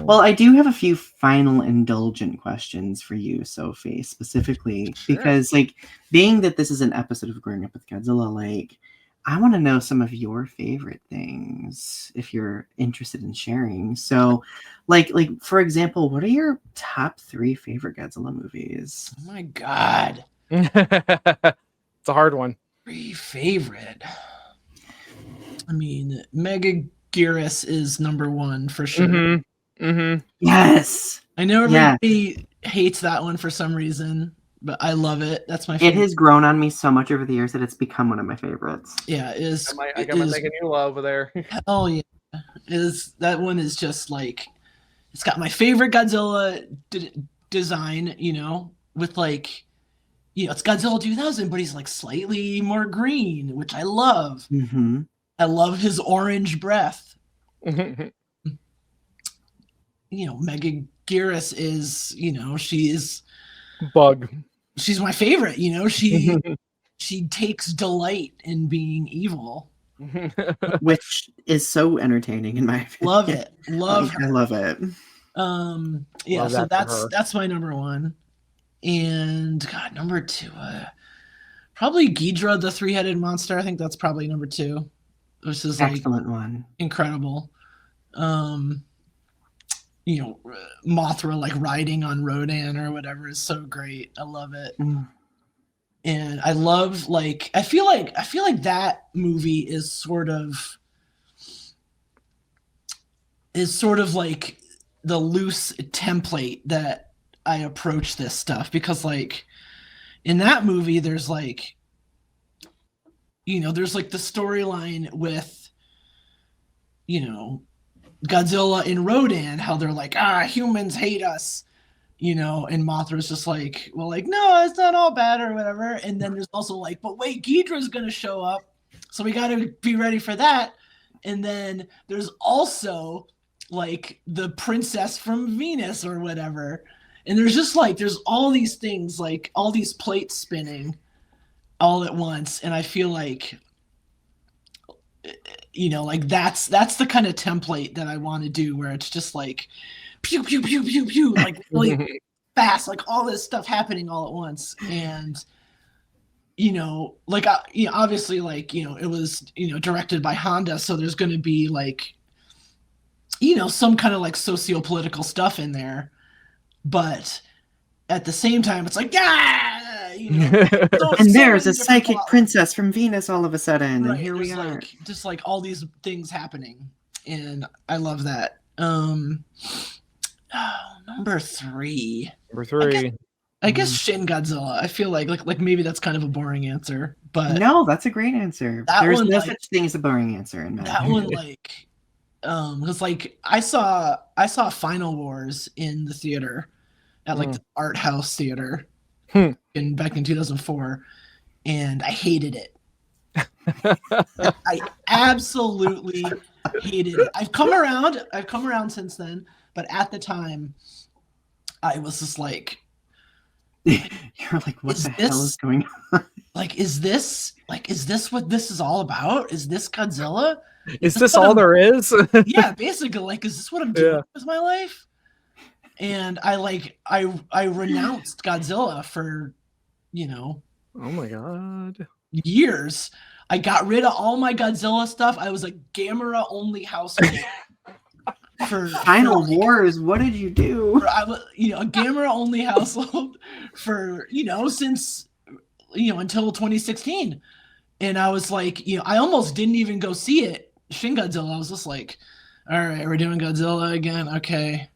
well, I do have a few final indulgent questions for you, Sophie, specifically because, like, being that this is an episode of Growing Up with Godzilla, like, I want to know some of your favorite things if you're interested in sharing. So, like for example, what are your top 3 favorite Godzilla movies? Oh my God. It's a hard one. 3 favorite. I mean, Megaguirus is number 1 for sure. Yes. I know everybody hates that one for some reason, but I love it. That's my favorite. It has grown on me so much over the years that it's become one of my favorites. Yeah, it is. I got my Meganula over there. Oh yeah, that one is just like, it's got my favorite Godzilla design. With like, it's Godzilla 2000, but he's like slightly more green, which I love. I love his orange breath. Megaguirus is, she's Bug. She's my favorite. She takes delight in being evil, which is so entertaining in my opinion. Love it. Her. I love it. So that's my number 1. And God, number 2, probably Ghidra, the 3-headed monster. I think that's probably number 2. This is excellent one. Incredible. Mothra like riding on Rodan or whatever is so great. I love it. And I love, like, I feel like that movie is sort of like the loose template that I approach this stuff, because like in that movie there's like there's like the storyline with Godzilla and Rodan, how they're like, humans hate us, and Mothra's just like, well, like, no, it's not all bad or whatever. And then there's also like, but wait, Ghidra's gonna show up, so we gotta be ready for that. And then there's also like the princess from Venus or whatever. And there's just like, there's all these things, like all these plates spinning all at once. And I feel like, like that's the kind of template that I want to do, where it's just like pew, pew, pew, pew, pew, like really fast, like all this stuff happening all at once. And, like, obviously, like, it was, directed by Honda. So there's going to be like, some kind of like socio-political stuff in there. But at the same time, it's like, and there's a psychic princess from Venus all of a sudden, and here we are. Like, just like all these things happening, and I love that. Number 3. I guess Shin Godzilla. I feel like maybe that's kind of a boring answer, but no, that's a great answer. There's no such thing as a boring answer in my opinion. One, like, because like I saw Final Wars in the theater at like the art house theater, back in 2004, and I hated it. I absolutely hated it. I've come around since then, but at the time, I was just like, You're like, what the hell is going on? Like, is this what this is all about? Is this Godzilla? Is this all there is? Yeah, basically, like, is this what I'm doing with my life? And I renounced Godzilla for, oh my god, years. I got rid of all my Godzilla stuff. I was a Gamera only household. For Final Wars, what did you do? I was, a Gamera only household for, since, until 2016. And I was like, I almost didn't even go see it, Shin Godzilla. I was just like, all right, we're doing Godzilla again. Okay.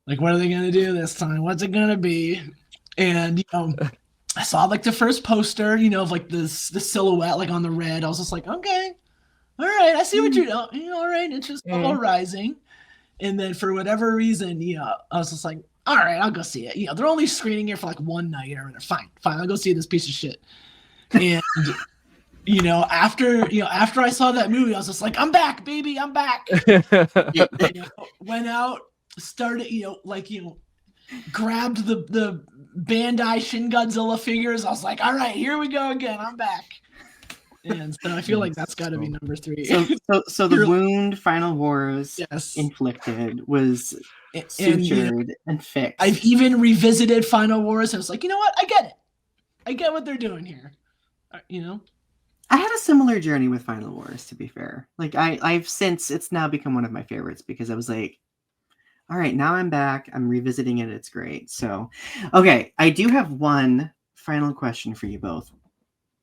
Like, what are they going to do this time? What's it going to be? And, I saw like the first poster, of like the silhouette, like on the red. I was just like, okay, all right, I see what you're doing. All right, it's just all rising. And then for whatever reason, I was just like, all right, I'll go see it. They're only screening it for like one night or whatever. Fine, I'll go see this piece of shit. And after I saw that movie, I was just like, I'm back, baby, I'm back. Went out, started, grabbed the Bandai Shin Godzilla figures. I was like, all right, here we go again. I'm back. And so I feel like that's got to be number 3. So the wound Final Wars inflicted was sutured and fixed. I've even revisited Final Wars. I was like, you know what? I get it. I get what they're doing here. I had a similar journey with Final Wars, to be fair. Like I've since, it's now become one of my favorites because I was like, all right, now I'm back. I'm revisiting it. It's great. So, okay, I do have one final question for you both.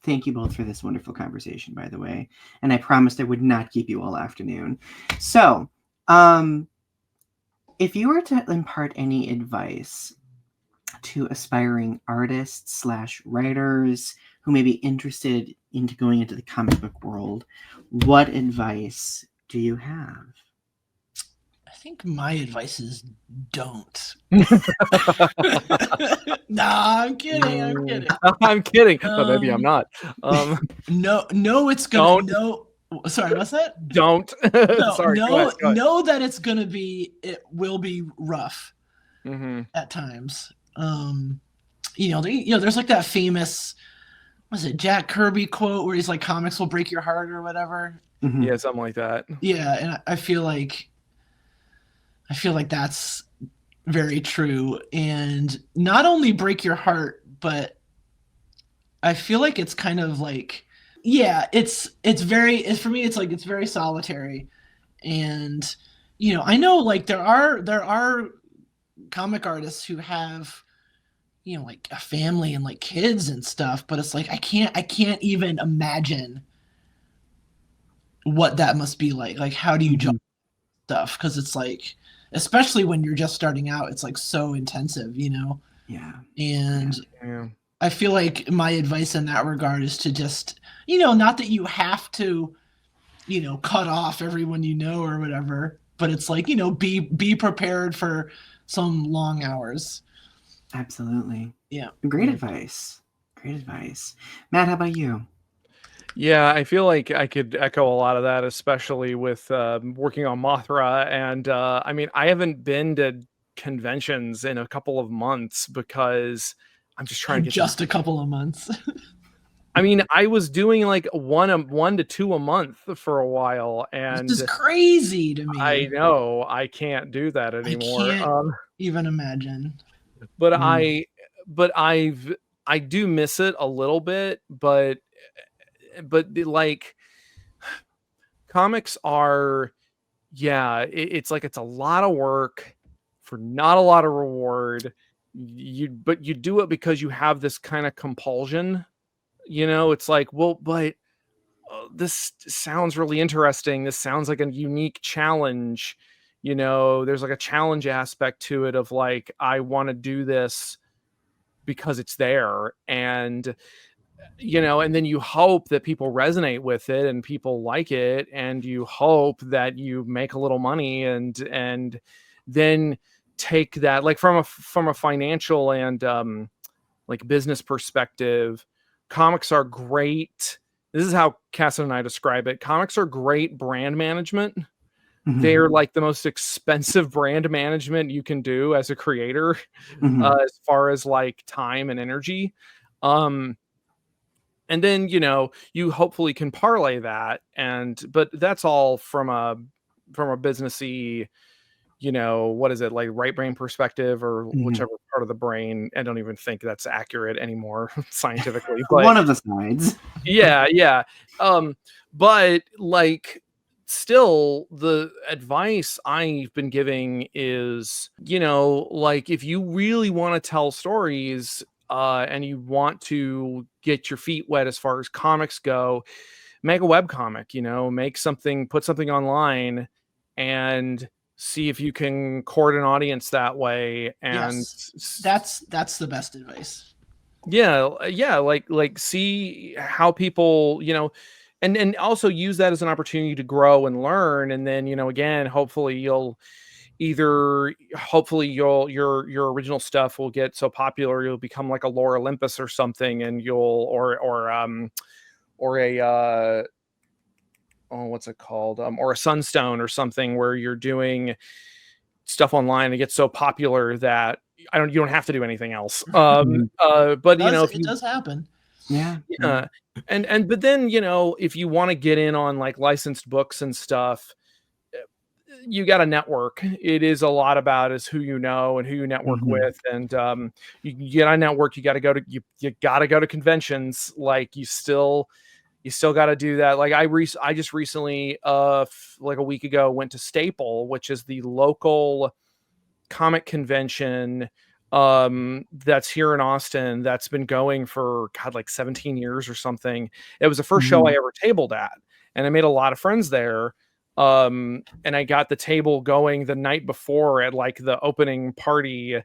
Thank you both for this wonderful conversation, by the way. And I promised I would not keep you all afternoon. So, if you were to impart any advice to aspiring artists / writers who may be interested into going into the comic book world, what advice do you have? I think my advice is don't. Nah, I'm kidding. I'm kidding. But maybe I'm not. No, it's gonna. No, sorry, what's that? Don't. No, sorry. Go ahead. Know that it's gonna be. It will be rough at times. There's like that famous, was it Jack Kirby quote where he's like, "Comics will break your heart" or whatever. Mm-hmm. Yeah, something like that. Yeah, and I feel like that's very true, and not only break your heart, but I feel like it's kind of like, it's for me, it's like, it's very solitary. And, I know like there are comic artists who have, like a family and like kids and stuff, but it's like, I can't even imagine what that must be like. Like, how do you jump stuff? 'Cause it's like, especially when you're just starting out, it's like so intensive, Yeah. And Yeah. I feel like my advice in that regard is to just, not that you have to, cut off everyone or whatever, but it's like, be prepared for some long hours. Absolutely. Yeah. Great advice. Matt, how about you? Yeah, I feel like I could echo a lot of that, especially with working on Mothra. And I mean, I haven't been to conventions in a couple of months because I'm just trying to get just a couple of months. I mean, I was doing like one to two a month for a while, and this is crazy to me. I know I can't do that anymore. I can't even imagine. But I do miss it a little bit, but like comics are, it's like, it's a lot of work for not a lot of reward. But you do it because you have this kind of compulsion, it's like, well, but this sounds really interesting. This sounds like a unique challenge. There's like a challenge aspect to it of like, I want to do this because it's there. And and then you hope that people resonate with it and people like it, and you hope that you make a little money and then take that, like, from a financial and like business perspective, comics are great. This is how Cass and I describe it. Comics are great brand management. They're like the most expensive brand management you can do as a creator, as far as like time and energy. And then, you know, you hopefully can parlay that, but that's all from a businessy, you know, what is it, like right brain perspective or whichever part of the brain. I don't even think that's accurate anymore scientifically. But one of the sides. yeah. But like, still, the advice I've been giving is, you know, like if you really want to tell stories, and you want to get your feet wet as far as comics go, make a web comic, you know, put something online and see if you can court an audience that way. And yes, that's the best advice. Yeah, like see how people, you know, and also use that as an opportunity to grow and learn. And then, you know, again, hopefully your original stuff will get so popular you'll become like a Lore Olympus or something, and you'll or a what's it called, or a Sunstone or something, where you're doing stuff online and it gets so popular that you don't have to do anything else. But you know, it does happen. Yeah. But then, you know, if you want to get in on like licensed books and stuff, you got to network. It is a lot about is who you know and who you network with. And you get on network, you got to go to conventions. Like you still got to do that. Like I just recently, like a week ago, went to Staple, which is the local comic convention that's here in Austin, that's been going for like 17 years or something. It was the first show I ever tabled at, and I made a lot of friends there. And I got the table going the night before at like the opening party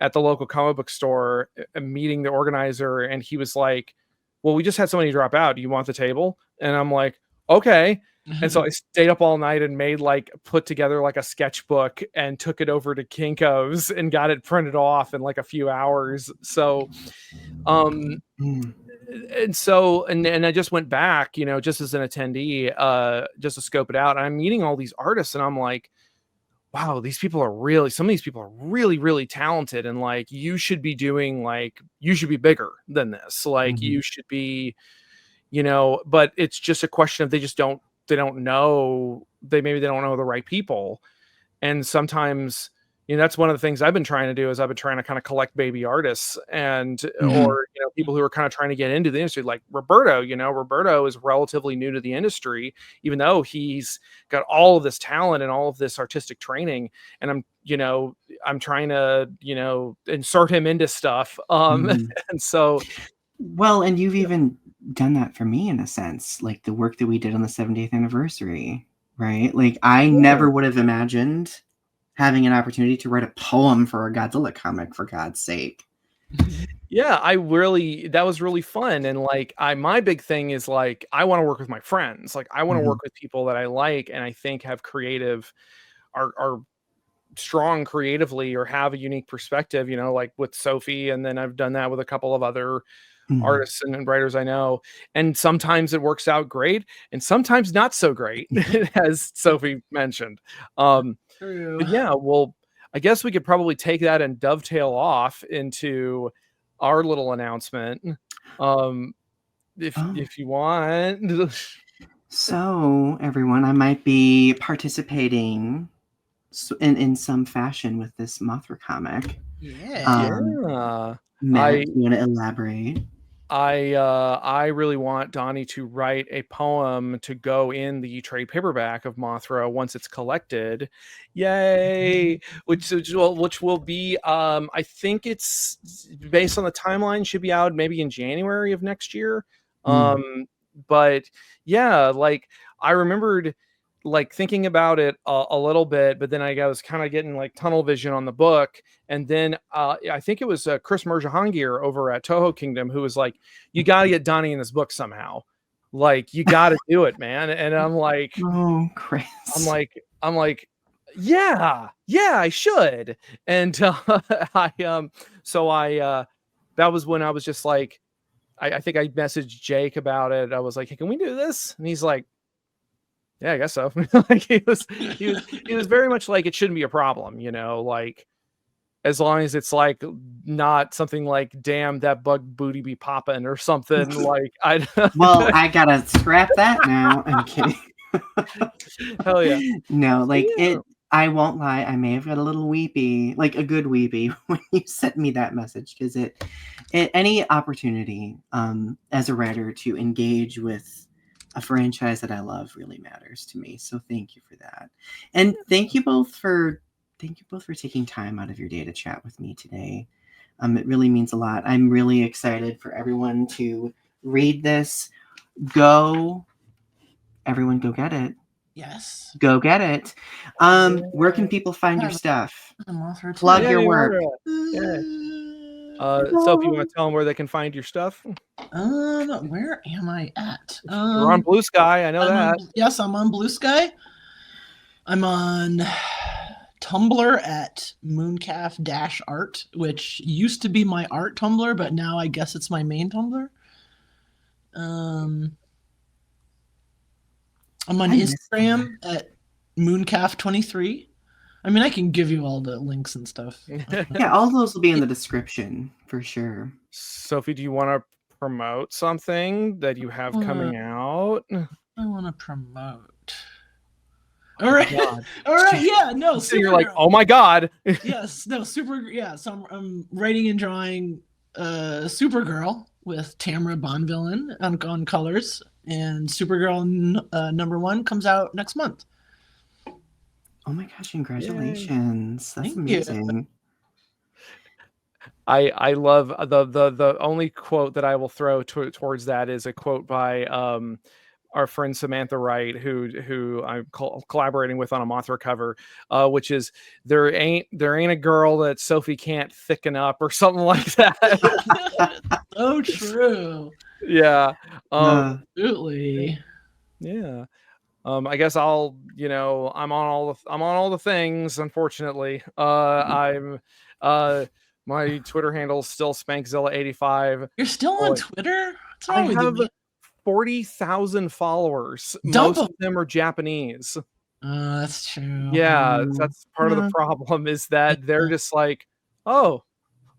at the local comic book store, meeting the organizer, and he was like, well, we just had somebody drop out. Do you want the table? And I'm like, okay. And so I stayed up all night and put together like a sketchbook and took it over to Kinko's and got it printed off in like a few hours. So, and I just went back, you know, just as an attendee, just to scope it out. And I'm meeting all these artists, and I'm like, wow, some of these people are really, really talented. And like, you should be bigger than this. Like you should be, you know, but it's just a question of they don't know the right people. And sometimes, you know, that's one of the things I've been trying to do, is I've been trying to kind of collect baby artists and, or, you know, people who are kind of trying to get into the industry, like Roberto. You know, Roberto is relatively new to the industry, even though he's got all of this talent and all of this artistic training. And I'm trying to, you know, insert him into stuff. And so, well, and you've even done that for me in a sense, like the work that we did on the 70th anniversary, right? Like I never would have imagined having an opportunity to write a poem for a Godzilla comic, for God's sake. Yeah, that was really fun. And like, my big thing is like, I want to work with my friends. Like I want to work with people that I like, and I think have are strong creatively, or have a unique perspective, you know, like with Sophie. And then I've done that with a couple of other artists and writers I know. And sometimes it works out great, and sometimes not so great, as Sophie mentioned. But yeah, well, I guess we could probably take that and dovetail off into our little announcement. If you want. So everyone, I might be participating in some fashion with this Mothra comic. Matt, you want to elaborate? I really want Donny to write a poem to go in the trade paperback of Mothra once it's collected. Yay! Which will be, I think it's based on the timeline, should be out maybe in January of next year. But yeah, like I remembered like thinking about it a little bit, but then I was kind of getting like tunnel vision on the book. And then I think it was Chris Merjahangir over at Toho Kingdom who was like, you got to get Donny in this book somehow. Like, you got to do it, man. And I'm like, oh, Chris. I'm like, yeah, I should. And so I that was when I was just like, I think I messaged Jake about it. I was like, hey, can we do this? And he's like, yeah, I guess so. Like he was very much like, it shouldn't be a problem, like as long as it's like not something like, damn, that bug booty be popping or something. Like Well, I gotta scrap that now. I'm kidding. Hell yeah. No, like I won't lie, I may have got a little weepy, like a good weepy, when you sent me that message, because any opportunity as a writer to engage with a franchise that I love really matters to me. So thank you for that. And thank you both for taking time out of your day to chat with me today. It really means a lot. I'm really excited for everyone to read this. Everyone go get it. Yes. Go get it. Where can people find your stuff? Plug your work. Sophie, you want to tell them where they can find your stuff? Where am I at? You're on Blue Sky. I know that. Yes, I'm on Blue Sky. I'm on Tumblr at mooncalf-art, which used to be my art Tumblr, but now I guess it's my main Tumblr. I'm on Instagram at mooncalf23. I mean, I can give you all the links and stuff. Yeah, all those will be in the description for sure. Sophie, do you want to promote something that you have coming out? I want to promote. All right. All right. Yeah. No. So you're like, oh my God. Yes. No. Yeah. So I'm writing and drawing Supergirl with Tamara Bonvillain on colors, and Supergirl #1 comes out next month. Oh my gosh! Congratulations! That's amazing. I love the only quote that I will throw towards that is a quote by our friend Samantha Wright, who I'm collaborating with on a Mothra cover, which is there ain't a girl that Sophie can't thicken up or something like that. So true. Yeah. Absolutely. Yeah. I guess I'm on all the things, unfortunately. I'm my Twitter handle is still Spankzilla85. You're still on Twitter? What's wrong I with have you? 40,000 followers. Most of them are Japanese. That's true. Yeah, that's part of the problem, is that they're just like, oh,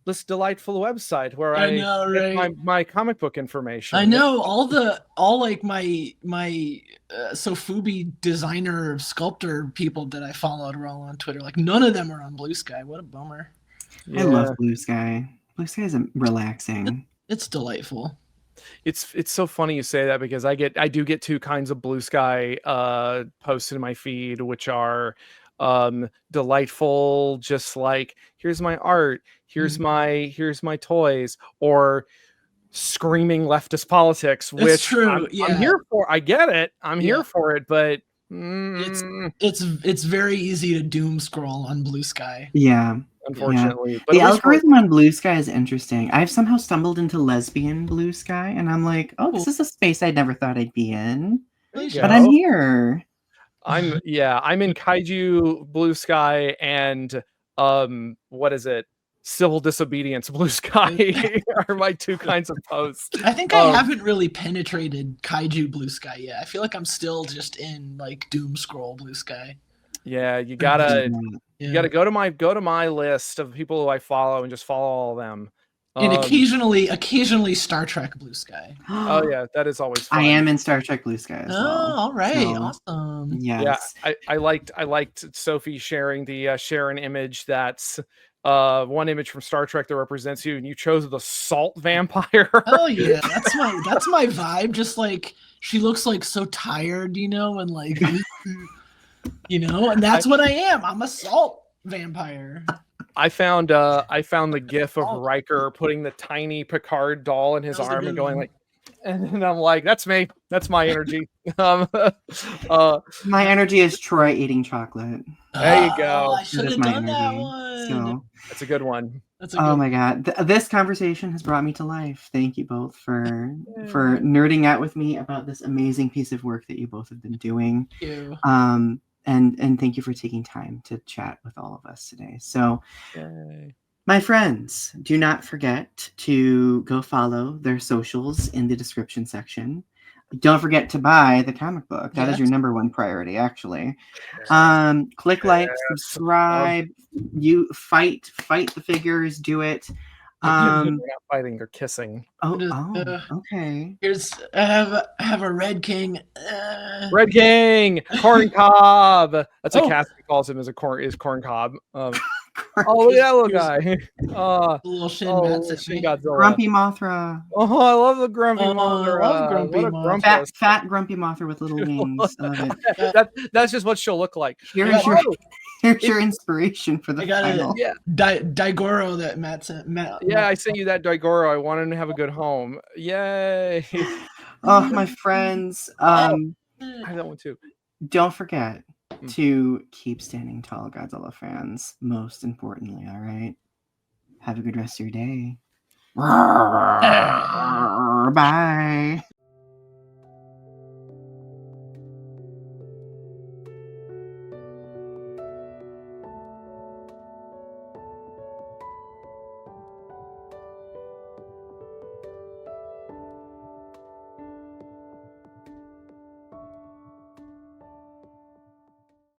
this delightful website where I know, get right? my comic book information. I know all like my Sofubi designer sculptor people that I followed were all on Twitter. Like none of them are on Blue Sky. What a bummer. Yeah. I love Blue Sky. Blue Sky is relaxing. It's delightful. It's so funny you say that, because I do get two kinds of Blue Sky posted in my feed, which are delightful, just like, here's my art, here's my toys, or screaming leftist politics, which true. I'm here for. I get it. I'm here for it, but it's very easy to doom scroll on Blue Sky. Yeah. Unfortunately. Yeah. But the algorithm on Blue Sky is interesting. I've somehow stumbled into lesbian Blue Sky, and I'm like, oh, this is a space I never thought I'd be in. But I'm here. I'm in Kaiju Blue Sky and what is it? Civil Disobedience Blue Sky are my two kinds of posts. I think I haven't really penetrated Kaiju Blue Sky yet. I feel like I'm still just in like doom scroll Blue Sky. Yeah, you gotta go to my list of people who I follow and just follow all of them. And occasionally Star Trek Blue Sky. Oh yeah, that is always fun. I am in Star Trek Blue Sky as well. All right, awesome. Yes. Yeah, I liked Sophie sharing the share an image that's one image from Star Trek that represents you, and you chose the salt vampire. Oh yeah, that's my vibe. Just like she looks like so tired, and like and that's what I am. I'm a salt vampire. I found the gif of Riker putting the tiny Picard doll in his arm and going like, and I'm like, that's me. That's my energy. My energy is Troy eating chocolate. There you go. I should have done that one. So, that's a good one. My God. This conversation has brought me to life. Thank you both for nerding out with me about this amazing piece of work that you both have been doing. Thank you. And thank you for taking time to chat with all of us today. So My friends, do not forget to go follow their socials in the description section. Don't forget to buy the comic book. That is your Yes. number one priority, actually. Yes. Click like, Yes. subscribe. You fight the figures. Do it. We're not fighting; they're kissing. Okay. Here's I have a Red King. Red King, Corn Cob. That's what Oh. Cassidy calls him. Is Corn Cob. Oh, Oh, look at that little Here's- guy. The little Shin Matt sent Shin me. Godzilla. Grumpy Mothra. Oh, I love the Grumpy Oh, Mothra. I love Grumpy What a Mothra. grumpus. Fat Grumpy Mothra with little wings. I love it. That's just what she'll look like. Here's your inspiration for the I got final. it. Yeah. Daigoro that Matt sent. Yeah, I sent you that Daigoro. I want him to have a good home. Yay. Oh, my friends. I have that one too. Don't forget to keep standing tall, Godzilla fans. Most importantly, all right? Have a good rest of your day. Bye.